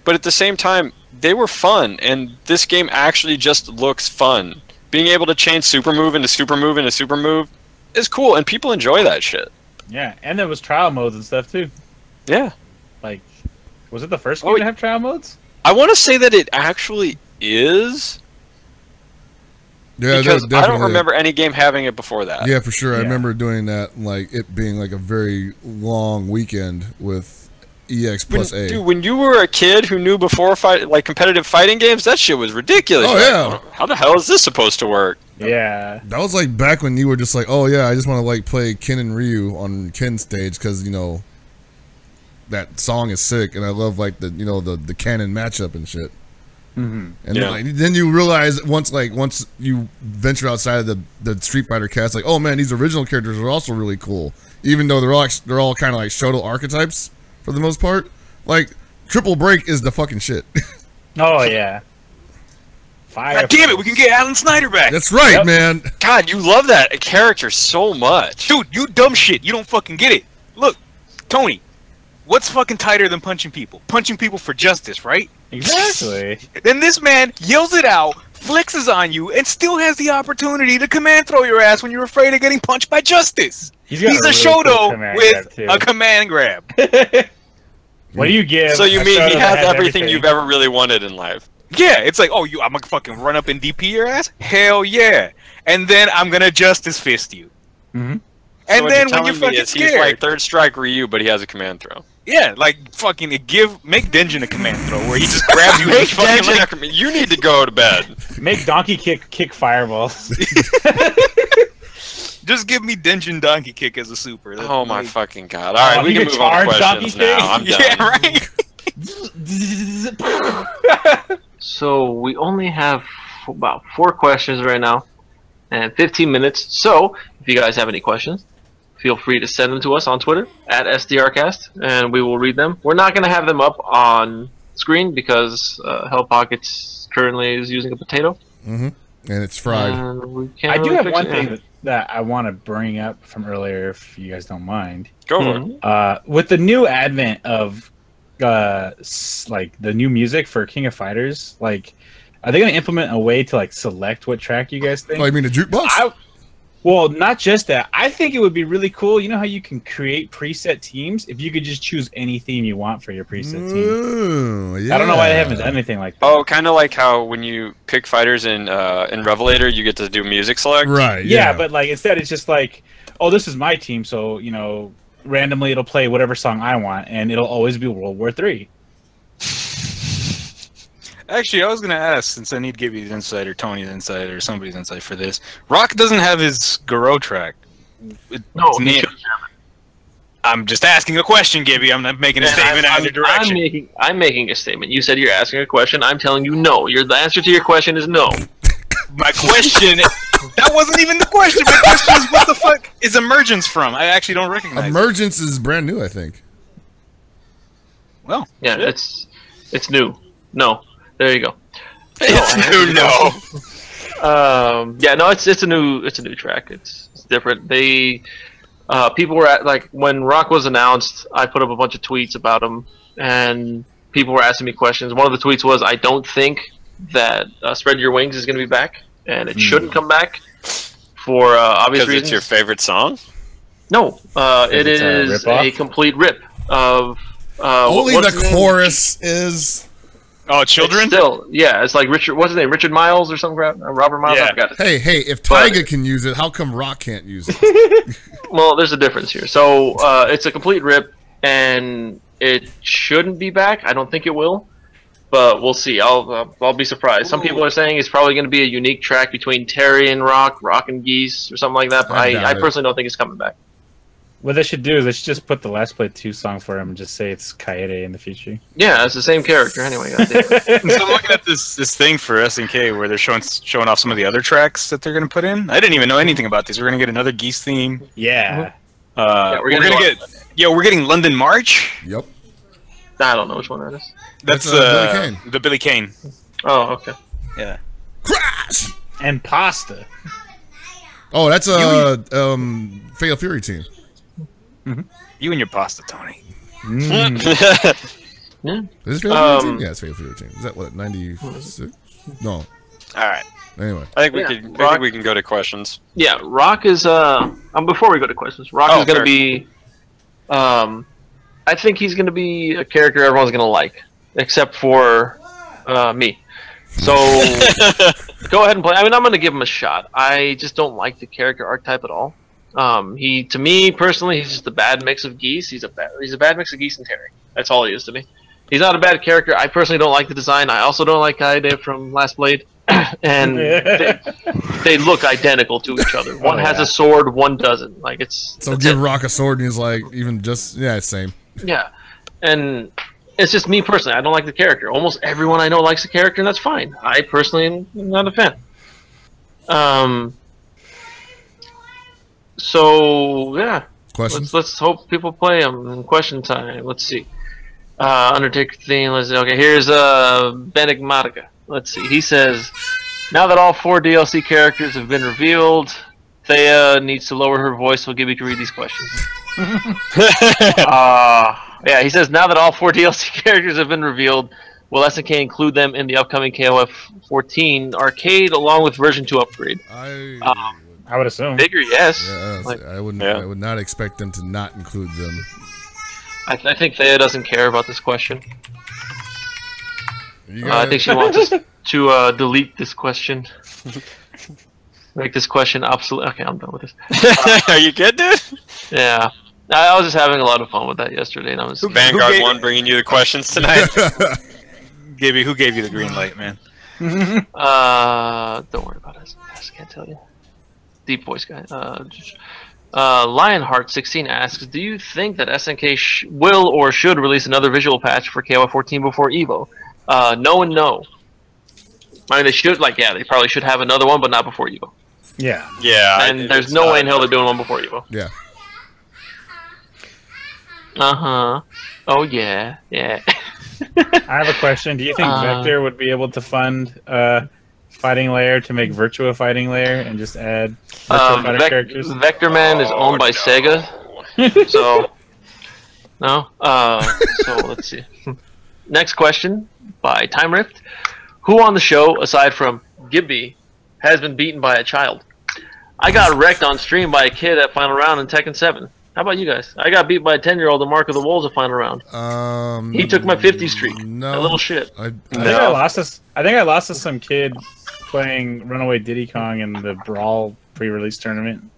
But at the same time, they were fun, and this game actually just looks fun. Being able to change super move into super move into super move is cool, and people enjoy that shit. Yeah, and there was trial modes and stuff too. Yeah. Like, was it the first game to have trial modes? I want to say that it actually is. Yeah, because I don't remember any game having it before that. Yeah, for sure. Yeah. I remember doing that, like it being like a very long weekend with EX plus A. Dude, when you were a kid who knew before competitive fighting games, that shit was ridiculous. Oh, yeah. How the hell is this supposed to work? Yeah. That was like back when you were just like, oh yeah, I just want to like play Ken and Ryu on Ken's stage because you know that song is sick and I love like the the canon matchup and shit. Mm-hmm. And then you realize once you venture outside of the Street Fighter cast, like, oh man, these original characters are also really cool, even though they're all kind of like Shoto archetypes for the most part. Like Triple Break is the fucking shit. Oh yeah. Fire. God damn it, we can get Alan Snyder back. That's right, man. God, you love that character so much. Dude, you dumb shit. You don't fucking get it. Look, Tony, what's fucking tighter than punching people? Punching people for justice, right? Exactly. Then this man yells it out, flexes on you, and still has the opportunity to command throw your ass when you're afraid of getting punched by justice. He's a really Shoto cool with a command grab. What do you give? So you a mean Shoto he that has everything you've ever really wanted in life? Yeah, it's like, oh, I'm gonna fucking run up and DP your ass? Hell yeah. And then I'm gonna justice fist you. Mm-hmm. And then when you're fucking he's scared, like third strike Ryu, but he has a command throw. yeah, like fucking make Denjin a command throw where he just grabs you. Make and fucking Denjin you need to go to bed. Make Donkey kick fireballs. Just give me Denjin Donkey Kick as a super. That's Oh my like- fucking god! All right, we you can can move on to charge questions Donkey King? now. I'm done. Yeah, right. So we only have about 4 questions right now, and 15 minutes. So if you guys have any questions, feel free to send them to us on Twitter at SDRcast, and we will read them. We're not going to have them up on screen because Hell Pockets currently is using a potato. Mm-hmm. And it's fried. We can't I do really have fix one it. thing that I want to bring up from earlier, if you guys don't mind. Go for it. With the new advent of like the new music for King of Fighters, like, are they going to implement a way to like select what track you guys think? Oh, you mean the jukebox? Well, not just that. I think it would be really cool. You know how you can create preset teams? If you could just choose any theme you want for your preset team. Ooh, yeah. I don't know why they haven't done anything like that. Oh, kind of like how when you pick fighters in Revelator, you get to do music select. Right. Yeah, but like instead it's just like, oh, this is my team, so randomly it'll play whatever song I want, and it'll always be World War III. Actually, I was gonna ask, since I need Gibby's insight or Tony's insight or somebody's insight for this. Rock doesn't have his Garo track. No, It's he near. should have it. I'm just asking a question, Gibby. I'm not making a And statement I'm- either direction. I'm making a statement. You said you're asking a question. I'm telling you no. The answer to your question is no. My question, that wasn't even the question. My question is, what the fuck is Emergence from? I actually don't recognize it. Emergence is brand new, I think. Well, Yeah, it's new. No, there you go. It's new, no. Yeah, no, it's a new track. It's different. They people were at, like, when Rock was announced, I put up a bunch of tweets about him, and people were asking me questions. One of the tweets was, I don't think that Spread Your Wings is going to be back, and it shouldn't come back for obvious reasons. Because it's your favorite song? No, it is a complete rip of... only the chorus is... Oh, children? Still, yeah, it's like Richard. What's his name? Richard Miles or some crap? Robert Miles. Yeah. I forgot it. Hey, if Tyga can use it, how come Rock can't use it? Well, there's a difference here. So it's a complete rip, and it shouldn't be back. I don't think it will, but we'll see. I'll be surprised. Some people are saying it's probably going to be a unique track between Terry and Rock and Geese, or something like that. But I personally don't think it's coming back. What they should do is they should just put the Last Play 2 song for him and just say it's Kaede in the future. Yeah, it's the same character anyway. So I'm looking at this thing for SNK where they're showing off some of the other tracks that they're going to put in. I didn't even know anything about these. We're going to get another Geese theme. Yeah. We're getting London March. Yep. I don't know which one that is. That's Billy Kane. the Billy Kane. Oh, okay. Yeah. Crash! And Pasta. Oh, that's a Fatal Fury team. You and your pasta, Tony. Yeah. Is it Fatal Fury team? Yeah, it's Fatal Fury team. Is that what, 96? No. All right. Anyway. I think we can go to questions. Yeah, Rock is before we go to questions, Rock is going to be I think he's going to be a character everyone's going to like, except for me. So go ahead and play. I mean, I'm going to give him a shot. I just don't like the character archetype at all. To me personally, he's just a bad mix of Geese. He's a bad mix of Geese and Terry. That's all he is to me. He's not a bad character. I personally don't like the design. I also don't like Kaede from Last Blade. And they look identical to each other. One has a sword, one doesn't. Like so give Rock a sword, and he's like, it's same. Yeah, and it's just me personally. I don't like the character. Almost everyone I know likes the character, and that's fine. I personally am not a fan. So yeah, questions. Let's hope people play them. Question time. Let's see. Undertaker theme. Let's see. Okay, here's Benigmatica. Let's see. He says, now that all 4 DLC characters have been revealed, Thea needs to lower her voice so Gibby can read these questions. Yeah, he says, now that all 4 DLC characters have been revealed, will SNK include them in the upcoming KOF 14 arcade along with version 2 upgrade? I would assume. Figure yes. Yeah, I would not expect them to not include them. I think Thea doesn't care about this question. I think she wants us to delete this question. Make this question obsolete. Okay, I'm done with this. Are you good, dude? Yeah. I was just having a lot of fun with that yesterday. And I was Vanguard 1 bringing you the questions tonight. Gibby, who gave you the green light, man? Don't worry about it. I can't tell you. Deep voice guy. Lionheart16 asks, do you think that SNK will or should release another visual patch for KOF 14 before EVO? No and no. I mean, they should, they probably should have another one, but not before EVO. Yeah. Yeah. And there's no way in hell they're doing one before EVO. Yeah. Uh-huh. Oh, yeah. Yeah. I have a question. Do you think Vector would be able to fund Fighting Layer to make Virtua Fighting Layer and just add Virtua Fighter characters? Vector Man is owned by Sega. So, no. So, let's see. Next question by Time Rift. Who on the show, aside from Gibby, has been beaten by a child? I got wrecked on stream by a kid at Final Round in Tekken 7. How about you guys? I got beat by a 10-year-old in Mark of the Wolves at Final Round. He took my 50 streak. No. That little shit. I think I lost to some kid playing Runaway Diddy Kong in the Brawl pre-release tournament.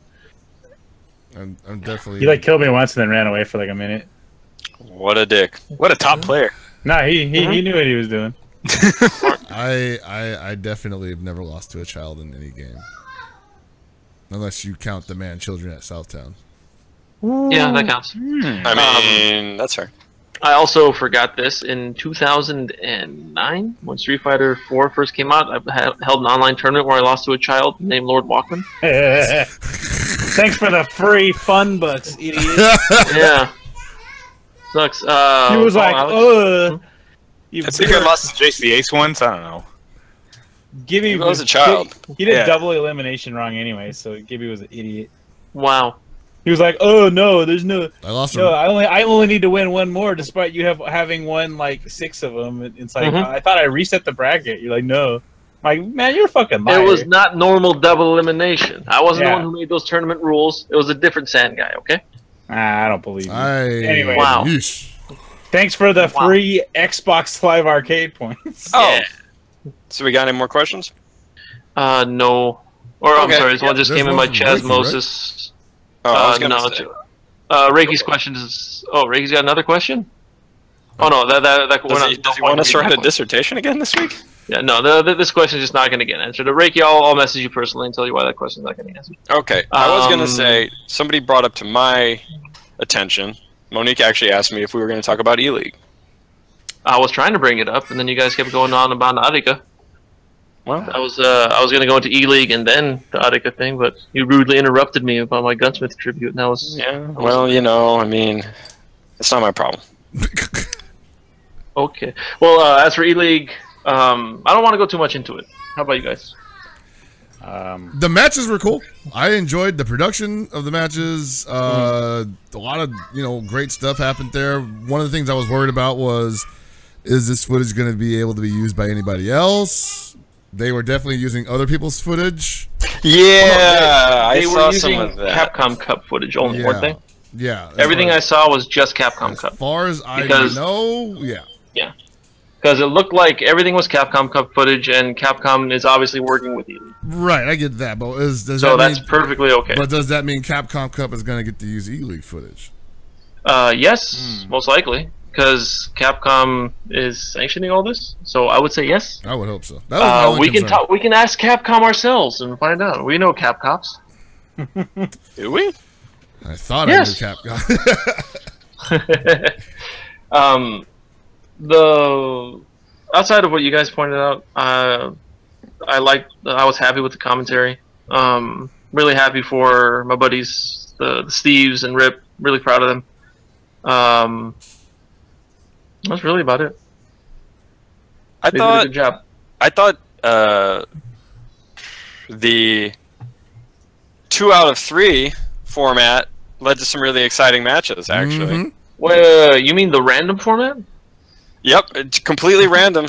I'm definitely... He killed me once and then ran away for a minute. What a dick. What a top player. Nah, he knew what he was doing. I definitely have never lost to a child in any game. Unless you count the children at Southtown. Yeah, that counts. I mean, that's fair. I also forgot this. In 2009, when Street Fighter 4 first came out, I held an online tournament where I lost to a child named Lord Walkman. Thanks for the free fun bucks, idiot. Yeah. Sucks. He was like, I think I lost to Jace the Ace once. I don't know. Gibby was a child. He did double elimination wrong anyway, so Gibby was an idiot. Wow. He was like, "Oh no, there's no. I lost. No, I only need to win one more, despite you having won like 6 of them." It's like I thought I reset the bracket. You're like, no, like man, you're a fucking liar. It was not normal double elimination. I wasn't the one who made those tournament rules. It was a different sand guy. Okay. I don't believe you. Anyway, wow. Thanks for the free Xbox Live Arcade points. Oh, yeah. So we got any more questions? No. Or I'm sorry, this one just came in by Chasmosis. Right? Oh, I was gonna say. Reiki's question is. Oh, Reiki's got another question. Oh no, does he want us to write a dissertation again this week? Yeah, no. This question is just not going to get answered. Reiki, I'll message you personally and tell you why that question is not going to get answered. Okay, I was going to say somebody brought up to my attention. Monique actually asked me if we were going to talk about E-League. I was trying to bring it up, and then you guys kept going on about Arika. Well, I was going to go into E-League and then the Arika thing, but you rudely interrupted me about my Gunsmith tribute, and that was well, you know, I mean, it's not my problem. Okay. Well, as for E-League, I don't want to go too much into it. How about you guys? The matches were cool. I enjoyed the production of the matches. A lot of great stuff happened there. One of the things I was worried about was, is this footage going to be able to be used by anybody else? They were definitely using other people's footage. Yeah, they saw were using some of that. Capcom Cup footage only, weren't they? Yeah. Everything I saw was just Capcom Cup. As far as I know, yeah. Yeah. Because it looked like everything was Capcom Cup footage, and Capcom is obviously working with you. Right, I get that, but that's perfectly okay. But does that mean Capcom Cup is going to get to use E-League footage? Yes, most likely, because Capcom is sanctioning all this. So I would say yes. I would hope so. That was my only concern. We can ask Capcom ourselves and find out. We know Capcops. Do we? I thought I knew Capcom. The outside of what you guys pointed out, I was happy with the commentary. Really happy for my buddies, the Steves and Rip. Really proud of them. That's really about it. They did a good job. I thought the 2 out of 3 format led to some really exciting matches. Actually, Well, you mean the random format? Yep, it's completely random.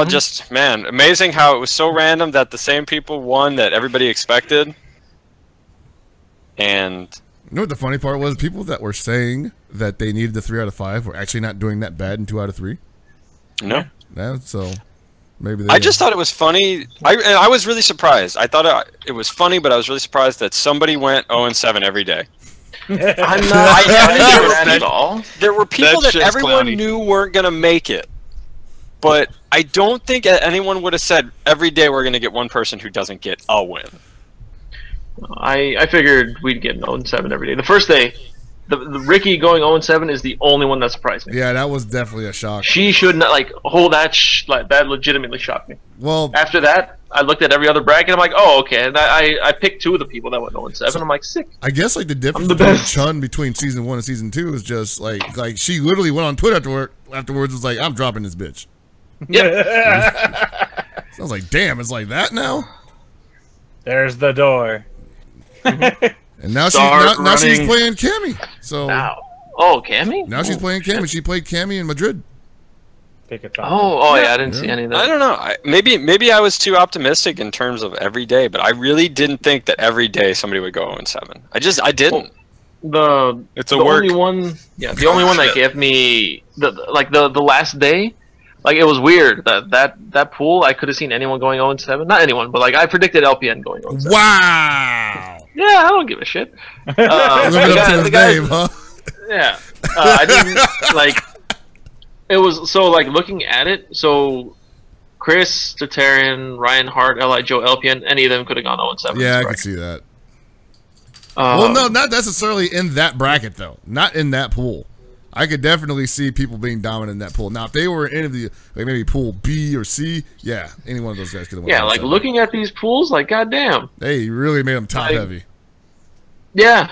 Just, man, amazing how it was so random that the same people won that everybody expected. And you know what the funny part was? People that were saying that they needed the 3 out of 5 were actually not doing that bad in 2 out of 3. No. Yeah, so maybe I just thought it was funny. I was really surprised. I thought it was funny, but I was really surprised that somebody went 0-7 every day. I'm not at all. There were people that everyone knew weren't going to make it. But I don't think anyone would have said every day we're going to get one person who doesn't get a win. I figured we'd get an 0-7 every day. The first day, the Ricky going 0-7 is the only one that surprised me. Yeah, that was definitely a shock. She should not that legitimately shocked me. Well, after that, I looked at every other bracket. I'm like, oh, okay. And I picked 2 of the people that went 0-7. I'm like, sick. I guess like the difference between Chun between season 1 and season 2 is just like she literally went on Twitter afterwards. Was like, I'm dropping this bitch. Yeah. So I was like, damn, it's like that now. There's the door. And now she's playing Cammy. So Cammy? Now she's playing Cammy. She played Cammy in Madrid. Yeah, I didn't see any of that. I don't know. Maybe I was too optimistic in terms of every day, but I really didn't think that every day somebody would go 0-7. I didn't. It's a work. Only one that gave me the last day. Like, it was weird that pool. I could have seen anyone going 0-7. Not anyone, but I predicted LPN going 0-7. Wow. Yeah, I don't give a shit. Living up to his name, huh? Yeah. I didn't It was so looking at it. So Chris, Tartarian, Ryan Hart, Li Joe, LPN, any of them could have gone 0-7. Yeah, I could see that. Well, no, not necessarily in that bracket though. Not in that pool. I could definitely see people being dominant in that pool. Now, if they were in the maybe pool B or C, yeah, any one of those guys could have won. Yeah, looking at these pools, goddamn. Hey, you really made them top heavy. Yeah.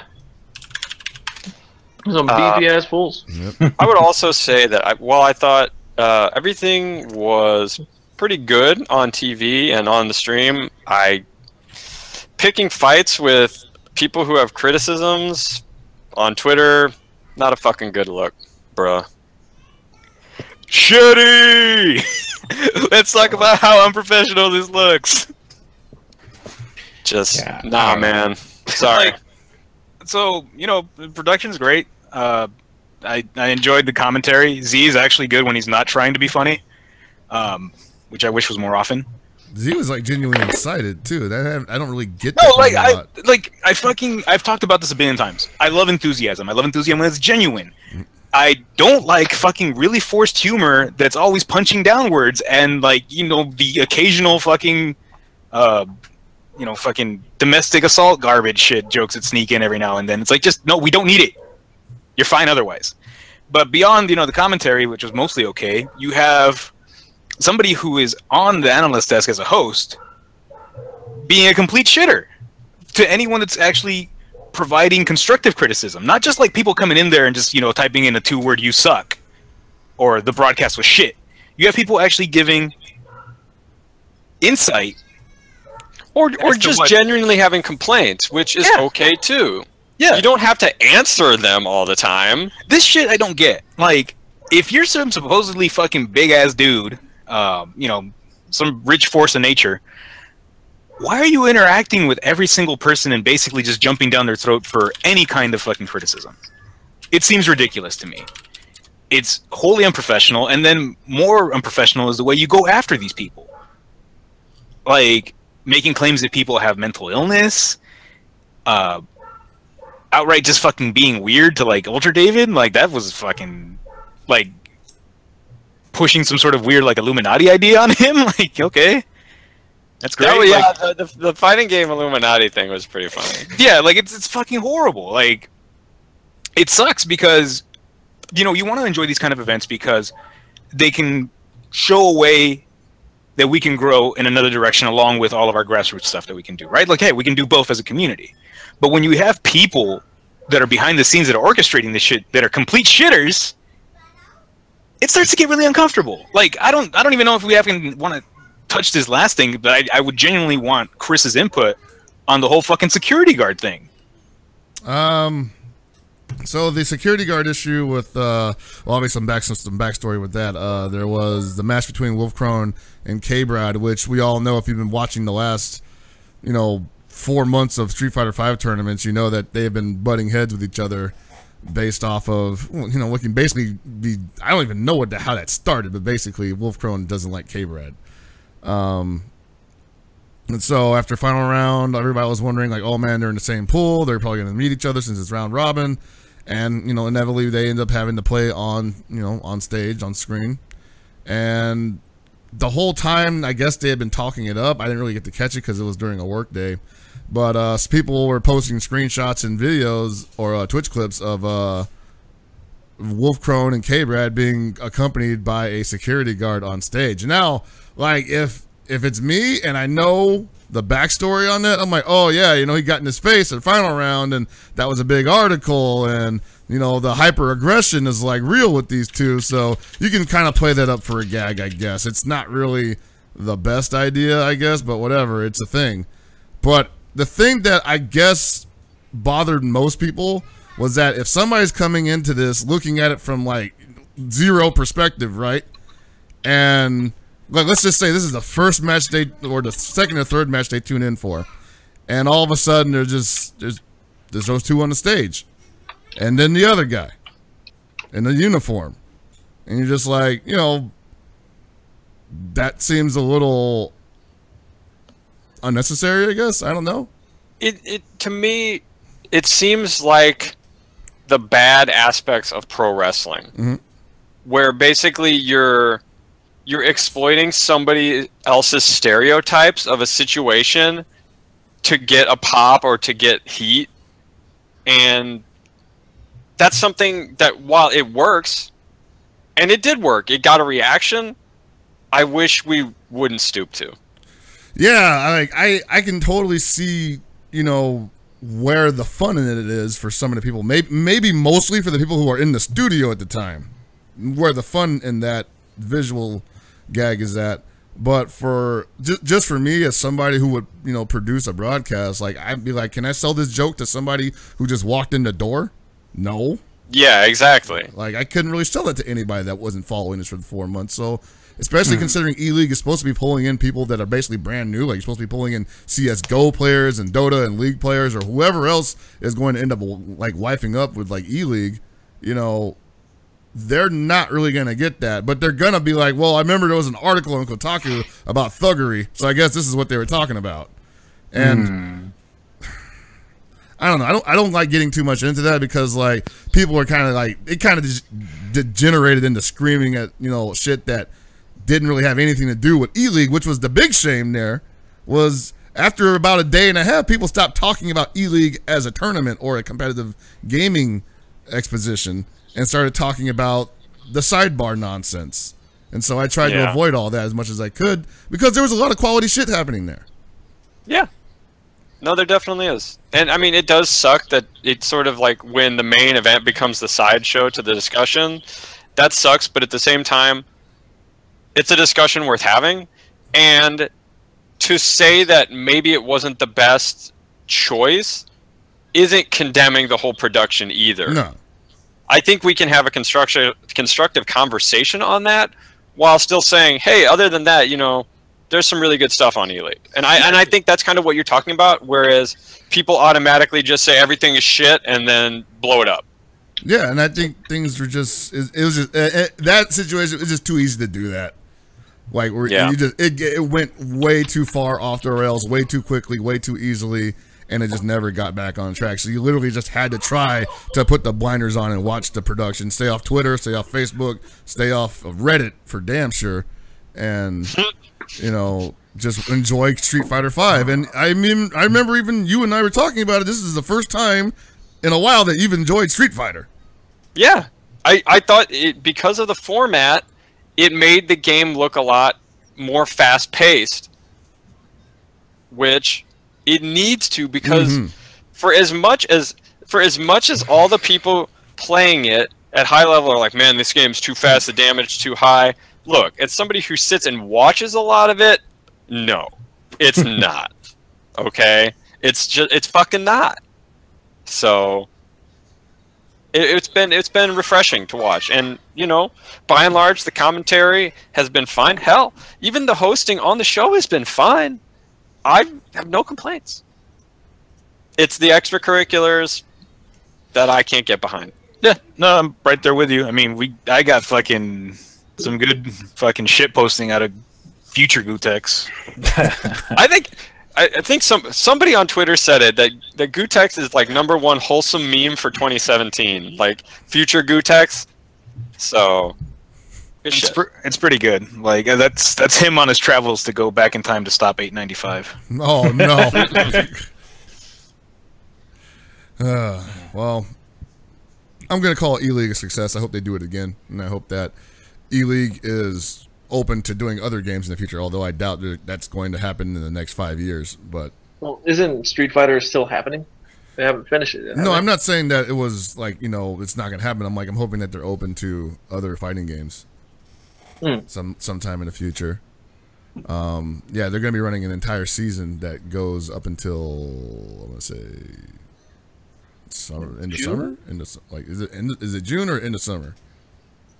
Some beefy ass pools. Yep. I would also say that I thought everything was pretty good on TV and on the stream, picking fights with people who have criticisms on Twitter, not a fucking good look, bruh. Shitty! Let's talk about how unprofessional this looks. Just, nah, man. Sorry. Like, so, you know, the production's great. I enjoyed the commentary. Z is actually good when he's not trying to be funny, which I wish was more often. Z was like genuinely excited too. I don't really get. No, like I've talked about this a billion times. I love enthusiasm. I love enthusiasm when it's genuine. I don't like fucking really forced humor that's always punching downwards and like, you know, the occasional fucking you know, fucking domestic assault garbage shit jokes that sneak in every now and then. It's like, just no, we don't need it. You're fine otherwise. But beyond, you know, the commentary, which was mostly okay, you have somebody who is on the analyst desk as a host being a complete shitter to anyone that's actually providing constructive criticism. Not just like people coming in there and just, you know, typing in a 2-word "you suck" or "the broadcast was shit." You have people actually giving insight. Or just genuinely having complaints, which is okay too. Yeah. You don't have to answer them all the time. This shit I don't get. Like, if you're some supposedly fucking big-ass dude, you know, some rich force of nature, why are you interacting with every single person and basically just jumping down their throat for any kind of fucking criticism? It seems ridiculous to me. It's wholly unprofessional, and then more unprofessional is the way you go after these people. Like, making claims that people have mental illness, outright just fucking being weird to like Ultra David, like that was fucking like pushing some sort of weird like Illuminati idea on him. Like, okay, that's great. Oh yeah, like, the fighting game Illuminati thing was pretty funny. Yeah, like it's fucking horrible. Like, it sucks because, you know, you want to enjoy these kind of events because they can show a way that we can grow in another direction along with all of our grassroots stuff that we can do, right? Like, hey, we can do both as a community. But when you have people that are behind the scenes that are orchestrating this shit that are complete shitters, it starts to get really uncomfortable. Like, I don't even know if we even want to touch this last thing, but I would genuinely want Chris's input on the whole fucking security guard thing. So the security guard issue with, well, obviously some backstory with that. There was the match between Wolfcrone and K-Brad, which we all know if you've been watching the last, you know, 4 months of Street Fighter V tournaments, you know that they have been butting heads with each other based off of, you know, what can basically be, I don't even know how that started, but basically Wolfcrone doesn't like K-Brad. And so after final round, everybody was wondering like, oh man, they're in the same pool, they're probably going to meet each other since it's round robin. And, you know, inevitably they end up having to play on, you know, on stage, on screen. And the whole time, I guess they had been talking it up. I didn't really get to catch it because it was during a work day. But people were posting screenshots and videos or Twitch clips of Wolfcrone and K-Brad being accompanied by a security guard on stage. Now, like, if it's me and I know the backstory on that, I'm like, oh yeah, you know, he got in his face at the final round and that was a big article, and you know, the hyper aggression is like real with these two, so you can kind of play that up for a gag, I guess. It's not really the best idea, I guess, but whatever, it's a thing. But the thing that I guess bothered most people was that if somebody's coming into this looking at it from like zero perspective, right? And like, let's just say this is the first match they, or the second or third match they tune in for, and all of a sudden there's those two on the stage, and then the other guy in the uniform, and you're just like, you know, that seems a little unnecessary, I guess. I don't know. It to me, it seems like the bad aspects of pro wrestling, where basically you're exploiting somebody else's stereotypes of a situation to get a pop or to get heat. And that's something that, while it works, and it did work, it got a reaction, I wish we wouldn't stoop to. Yeah, I can totally see, you know, where the fun in it is for some of the people. Maybe mostly for the people who are in the studio at the time, where the fun in that visual gag is at. But for just for me, as somebody who would, you know, produce a broadcast, like, I'd be like, can I sell this joke to somebody who just walked in the door? No. Yeah, exactly. Like, I couldn't really sell it to anybody that wasn't following us for the 4 months. So, especially considering E-League is supposed to be pulling in people that are basically brand new. Like, you're supposed to be pulling in CSGO players and Dota and League players or whoever else is going to end up, like, wifing up with, like, E-League, you know, they're not really going to get that. But they're going to be like, well, I remember there was an article on Kotaku about thuggery, so I guess this is what they were talking about. And I don't know. I don't like getting too much into that because, like, people are kind of like, it kind of just degenerated into screaming at, you know, shit that didn't really have anything to do with E-League, which was the big shame there, was after about a day and a half, people stopped talking about E-League as a tournament or a competitive gaming exposition and started talking about the sidebar nonsense. And so I tried to avoid all that as much as I could because there was a lot of quality shit happening there. Yeah. No, there definitely is. And, I mean, it does suck that it's sort of like when the main event becomes the sideshow to the discussion. That sucks, but at the same time, it's a discussion worth having. And to say that maybe it wasn't the best choice isn't condemning the whole production either. No. I think we can have a constructive conversation on that while still saying, hey, other than that, you know, there's some really good stuff on E-League. And I think that's kind of what you're talking about, whereas people automatically just say everything is shit and then blow it up. Yeah, and I think things were just, it was just, that situation, it's just too easy to do that. Like, you just, it went way too far off the rails, way too quickly, way too easily, and it just never got back on track. So you literally just had to try to put the blinders on and watch the production. Stay off Twitter, stay off Facebook, stay off of Reddit for damn sure, and you know, just enjoy Street Fighter V. And I mean, I remember even you and I were talking about it. This is the first time in a while that you've enjoyed Street Fighter. Yeah, I thought because of the format, it made the game look a lot more fast-paced, which it needs to, because for as much as all the people playing it at high level are like, man, this game's too fast, the damage too high. Look, as somebody who sits and watches a lot of it, no, it's not. Okay, it's fucking not. So it's been refreshing to watch, and you know, by and large, the commentary has been fine. Hell, even the hosting on the show has been fine. I have no complaints. It's the extracurriculars that I can't get behind. Yeah, no, I'm right there with you. I mean, I got fucking some good fucking shit posting out of future Gutex. I think somebody on Twitter said it, that Gutex is like #1 wholesome meme for 2017, like future Gutex. So it's pretty good. Like that's him on his travels to go back in time to stop 895. Oh no. Well, I'm gonna call E-League a success. I hope they do it again, and I hope that E-League is open to doing other games in the future, although I doubt that's going to happen in the next 5 years. But well, isn't Street Fighter still happening? They haven't finished it yet. No, I'm not saying that it was like, you know, it's not going to happen. I'm hoping that they're open to other fighting games sometime in the future. Yeah, they're going to be running an entire season that goes up until, I'm going to say, summer, into summer? Like, is it June or into summer?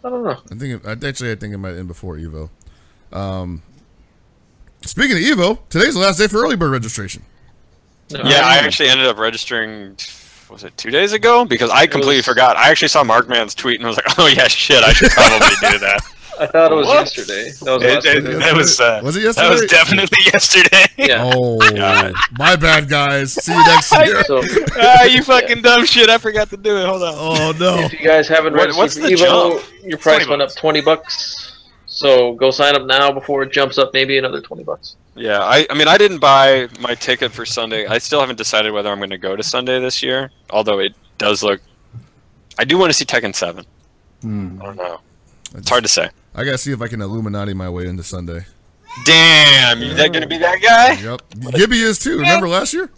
I don't know. I think it might end before Evo. Speaking of Evo, today's the last day for early bird registration. Yeah, I actually ended up registering, was it 2 days ago? Because I completely forgot. I actually saw Markman's tweet and I was like, oh yeah, shit, I should probably do that. I thought it was yesterday. Was it yesterday? That was definitely yesterday. Yeah. Oh, my bad, guys. See you next year. You fucking dumb shit. I forgot to do it. Hold on. Oh, no. If you guys haven't registered for Evo, your price went up $20. So go sign up now before it jumps up maybe another $20. Yeah, I mean, I didn't buy my ticket for Sunday. I still haven't decided whether I'm going to go to Sunday this year, although it does look... I do want to see Tekken 7. I don't know. It's hard to say. I got to see if I can Illuminati my way into Sunday. Damn, is that going to be that guy? Yep. Gibby is too. Remember last year?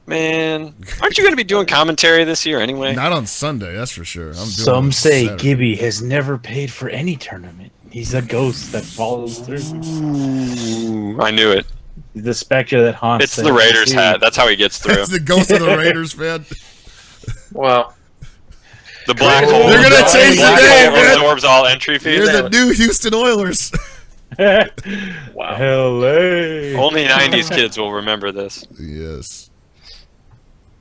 Man, aren't you going to be doing commentary this year anyway? Not on Sunday, that's for sure. Some say Gibby has never paid for any tournament. He's a ghost that follows through. Ooh, I knew it. The specter that haunts. It's the Raiders hat. That's how he gets through. It's the ghost of the Raiders, man. Wow. The black hole. They're gonna change the name, man. Absorbs all entry fees. You're the new Houston Oilers. Wow. LA. Only 90s kids will remember this. Yes.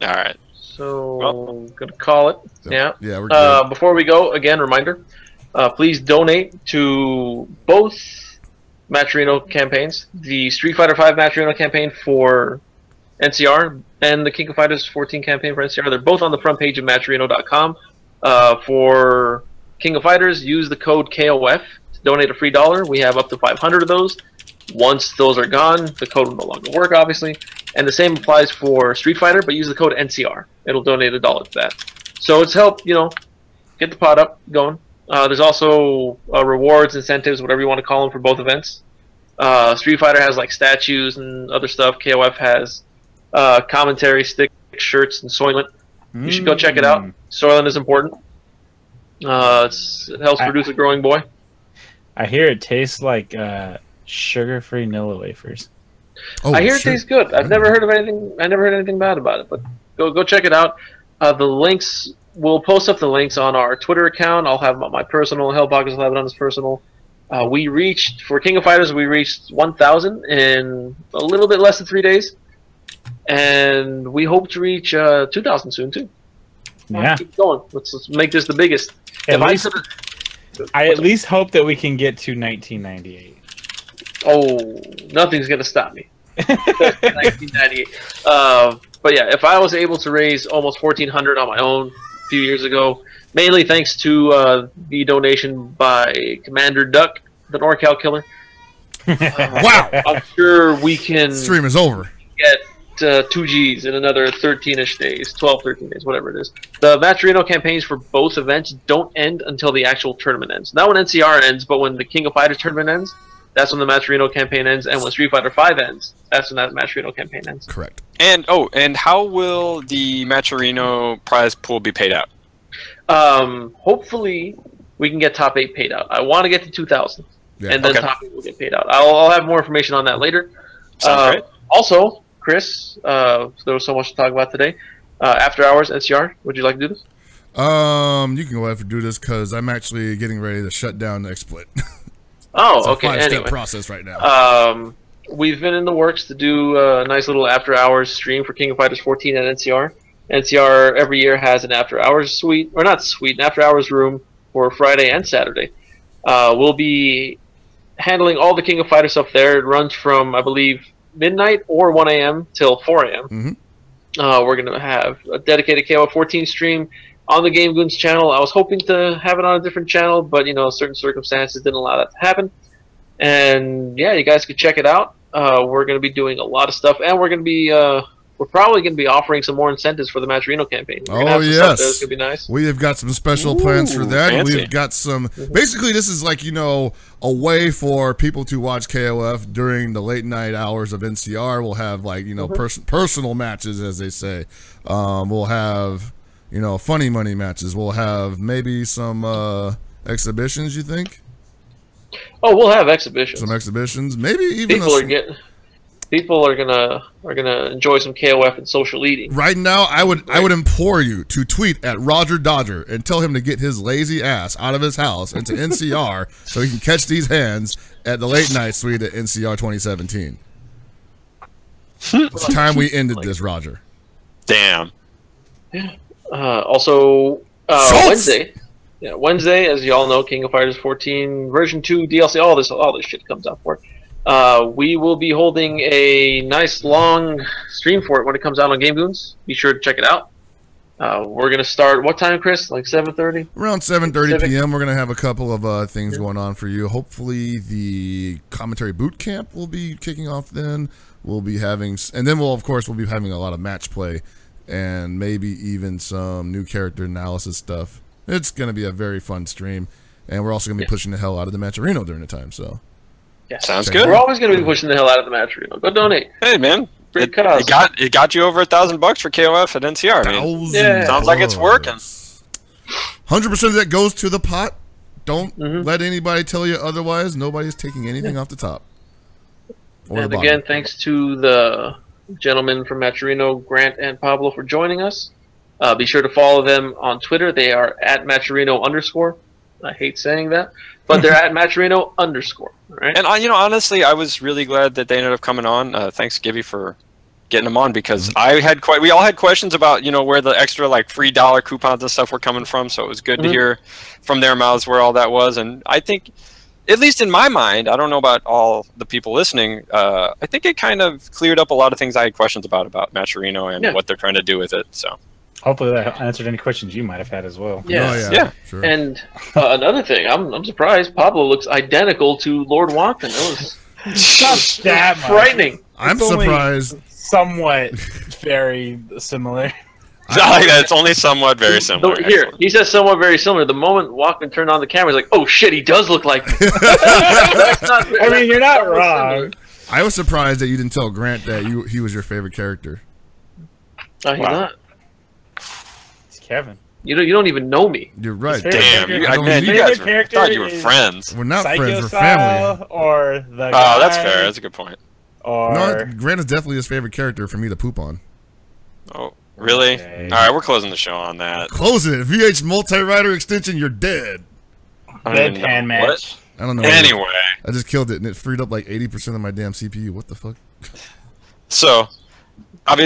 All right. So I'm gonna call it. Yeah. Yeah, we're good. Before we go, again, reminder: please donate to both Matcherino campaigns, the Street Fighter V Matcherino campaign for NCR and the King of Fighters 14 campaign for NCR. They're both on the front page of Matcherino.com. For King of Fighters, use the code KOF to donate a free $1. We have up to 500 of those. Once those are gone, the code will no longer work, obviously. And the same applies for Street Fighter, but use the code NCR. It'll donate $1 to that. So it's helped, get the pot up going. There's also rewards, incentives, whatever you want to call them, for both events. Street Fighter has like statues and other stuff. KOF has commentary stick shirts and Soylent. You should go check it out. Soylent is important. It helps produce a growing boy. I hear it tastes like sugar-free Nilla wafers. Oh, I hear it tastes good. I've never heard of anything. I never heard anything bad about it. But go check it out. The links. We'll post up the links on our Twitter account. I'll have them on my personal. Hellbox will have it on his personal. For King of Fighters, we reached 1,000 in a little bit less than 3 days. And we hope to reach 2,000 soon, too. Yeah. Keep going. Let's make this the biggest. I at least hope that we can get to 1998. Oh, nothing's going to stop me. 1998. But yeah, if I was able to raise almost 1,400 on my own a few years ago, mainly thanks to the donation by Commander Duck, the NorCal killer. Wow. I'm sure we can Stream is over. get 2 Gs in another 13-ish days, 12, 13 days, whatever it is. The Matcherino campaigns for both events don't end until the actual tournament ends. Not when NCR ends, but when the King of Fighters tournament ends, that's when the Matcherino campaign ends, and when Street Fighter V ends, that's when that Matcherino campaign ends. Correct. And how will the Matcherino prize pool be paid out? Hopefully, we can get top 8 paid out. I want to get to 2,000, and then Okay. top 8 will get paid out. I'll have more information on that later. Sounds great. Also, Chris, there was so much to talk about today. After Hours, NCR, would you like to do this? You can go ahead and do this because I'm actually getting ready to shut down XSplit. Oh, it's okay. a 5-step Anyway, process right now. we've been in the works to do a nice little After Hours stream for King of Fighters 14 at NCR. NCR every year has an After Hours suite, or not suite, an After Hours room for Friday and Saturday. We'll be handling all the King of Fighters stuff there. It runs from, I believe, midnight or 1 a.m. till 4 a.m. We're going to have a dedicated KO 14 stream on the Game Goons channel. I was hoping to have it on a different channel, but certain circumstances didn't allow that to happen. And yeah, you guys could check it out. We're going to be doing a lot of stuff, and we're going to be we're probably going to be offering some more incentives for the Matcherino campaign. Oh, yes. It's going to be nice. We have got some special plans for that. Fancy. We've got some... Basically, this is like, a way for people to watch KOF during the late night hours of NCR. We'll have, like, personal matches, as they say. We'll have, funny money matches. We'll have maybe some exhibitions, you think? Oh, we'll have exhibitions. Some exhibitions. Maybe even... People are gonna enjoy some KOF and social eating. Right now, I would implore you to tweet at Roger Dodger and tell him to get his lazy ass out of his house into NCR so he can catch these hands at the late night suite at NCR 2017. It's time we ended this, Roger. Damn. Also, Wednesday. Yeah, Wednesday, as you all know, King of Fighters 14 version 2 DLC. All this shit comes out for it. We will be holding a nice long stream for it when it comes out on Game Goons. Be sure to check it out. We're gonna start what time, Chris? Like 7:30? Around 7:30 p.m. We're gonna have a couple of things going on for you. Hopefully, the commentary boot camp will be kicking off. Then we'll be having, and then we'll be having a lot of match play, and maybe even some new character analysis stuff. It's gonna be a very fun stream, and we're also gonna be pushing the hell out of the Matcherino during the time. So. Yeah. Sounds good. We're always going to be pushing the hell out of the Matcherino. Go donate. Hey man, it got you over $1,000 for KOF at NCR. Yeah. Sounds like it's working. 100% of that goes to the pot. Don't let anybody tell you otherwise. Nobody's taking anything off the top. And again, thanks to the gentlemen from Matcherino, Grant and Pablo, for joining us. Be sure to follow them on Twitter. They are at Matcherino_. I hate saying that, but they're at Matcherino_. Right? And you know, honestly, I was really glad that they ended up coming on. Thanks, Gibby, for getting them on, because we all had questions about, you know, where the extra like free dollar coupons and stuff were coming from. So it was good to hear from their mouths where all that was. And I think, at least in my mind, I don't know about all the people listening, I think it kind of cleared up a lot of things I had questions about Matcherino and what they're trying to do with it. So hopefully that answered any questions you might have had as well. Yeah. Sure. And another thing, I'm surprised Pablo looks identical to Lord Wanton. It was that frightening. I'm surprised. Somewhat very similar. It's only somewhat very similar. Here, he says somewhat very similar. The moment Walkman turned on the camera, he's like, "Oh shit, he does look like me." I mean, you're not wrong. I was surprised that you didn't tell Grant that he was your favorite character. He's not. It's Kevin. You don't even know me. You're right. Damn, you guys thought you were friends. We're not friends. We're family. Or the guy, oh, that's fair. That's a good point. Or no, Grant is definitely his favorite character for me to poop on. Oh, really? Okay. All right, we're closing the show on that. Closing it. VH multi-rider extension, you're dead. Deadpan match. I don't know. Anyway. I just killed it, and it freed up like 80% of my damn CPU. What the fuck? So, obviously.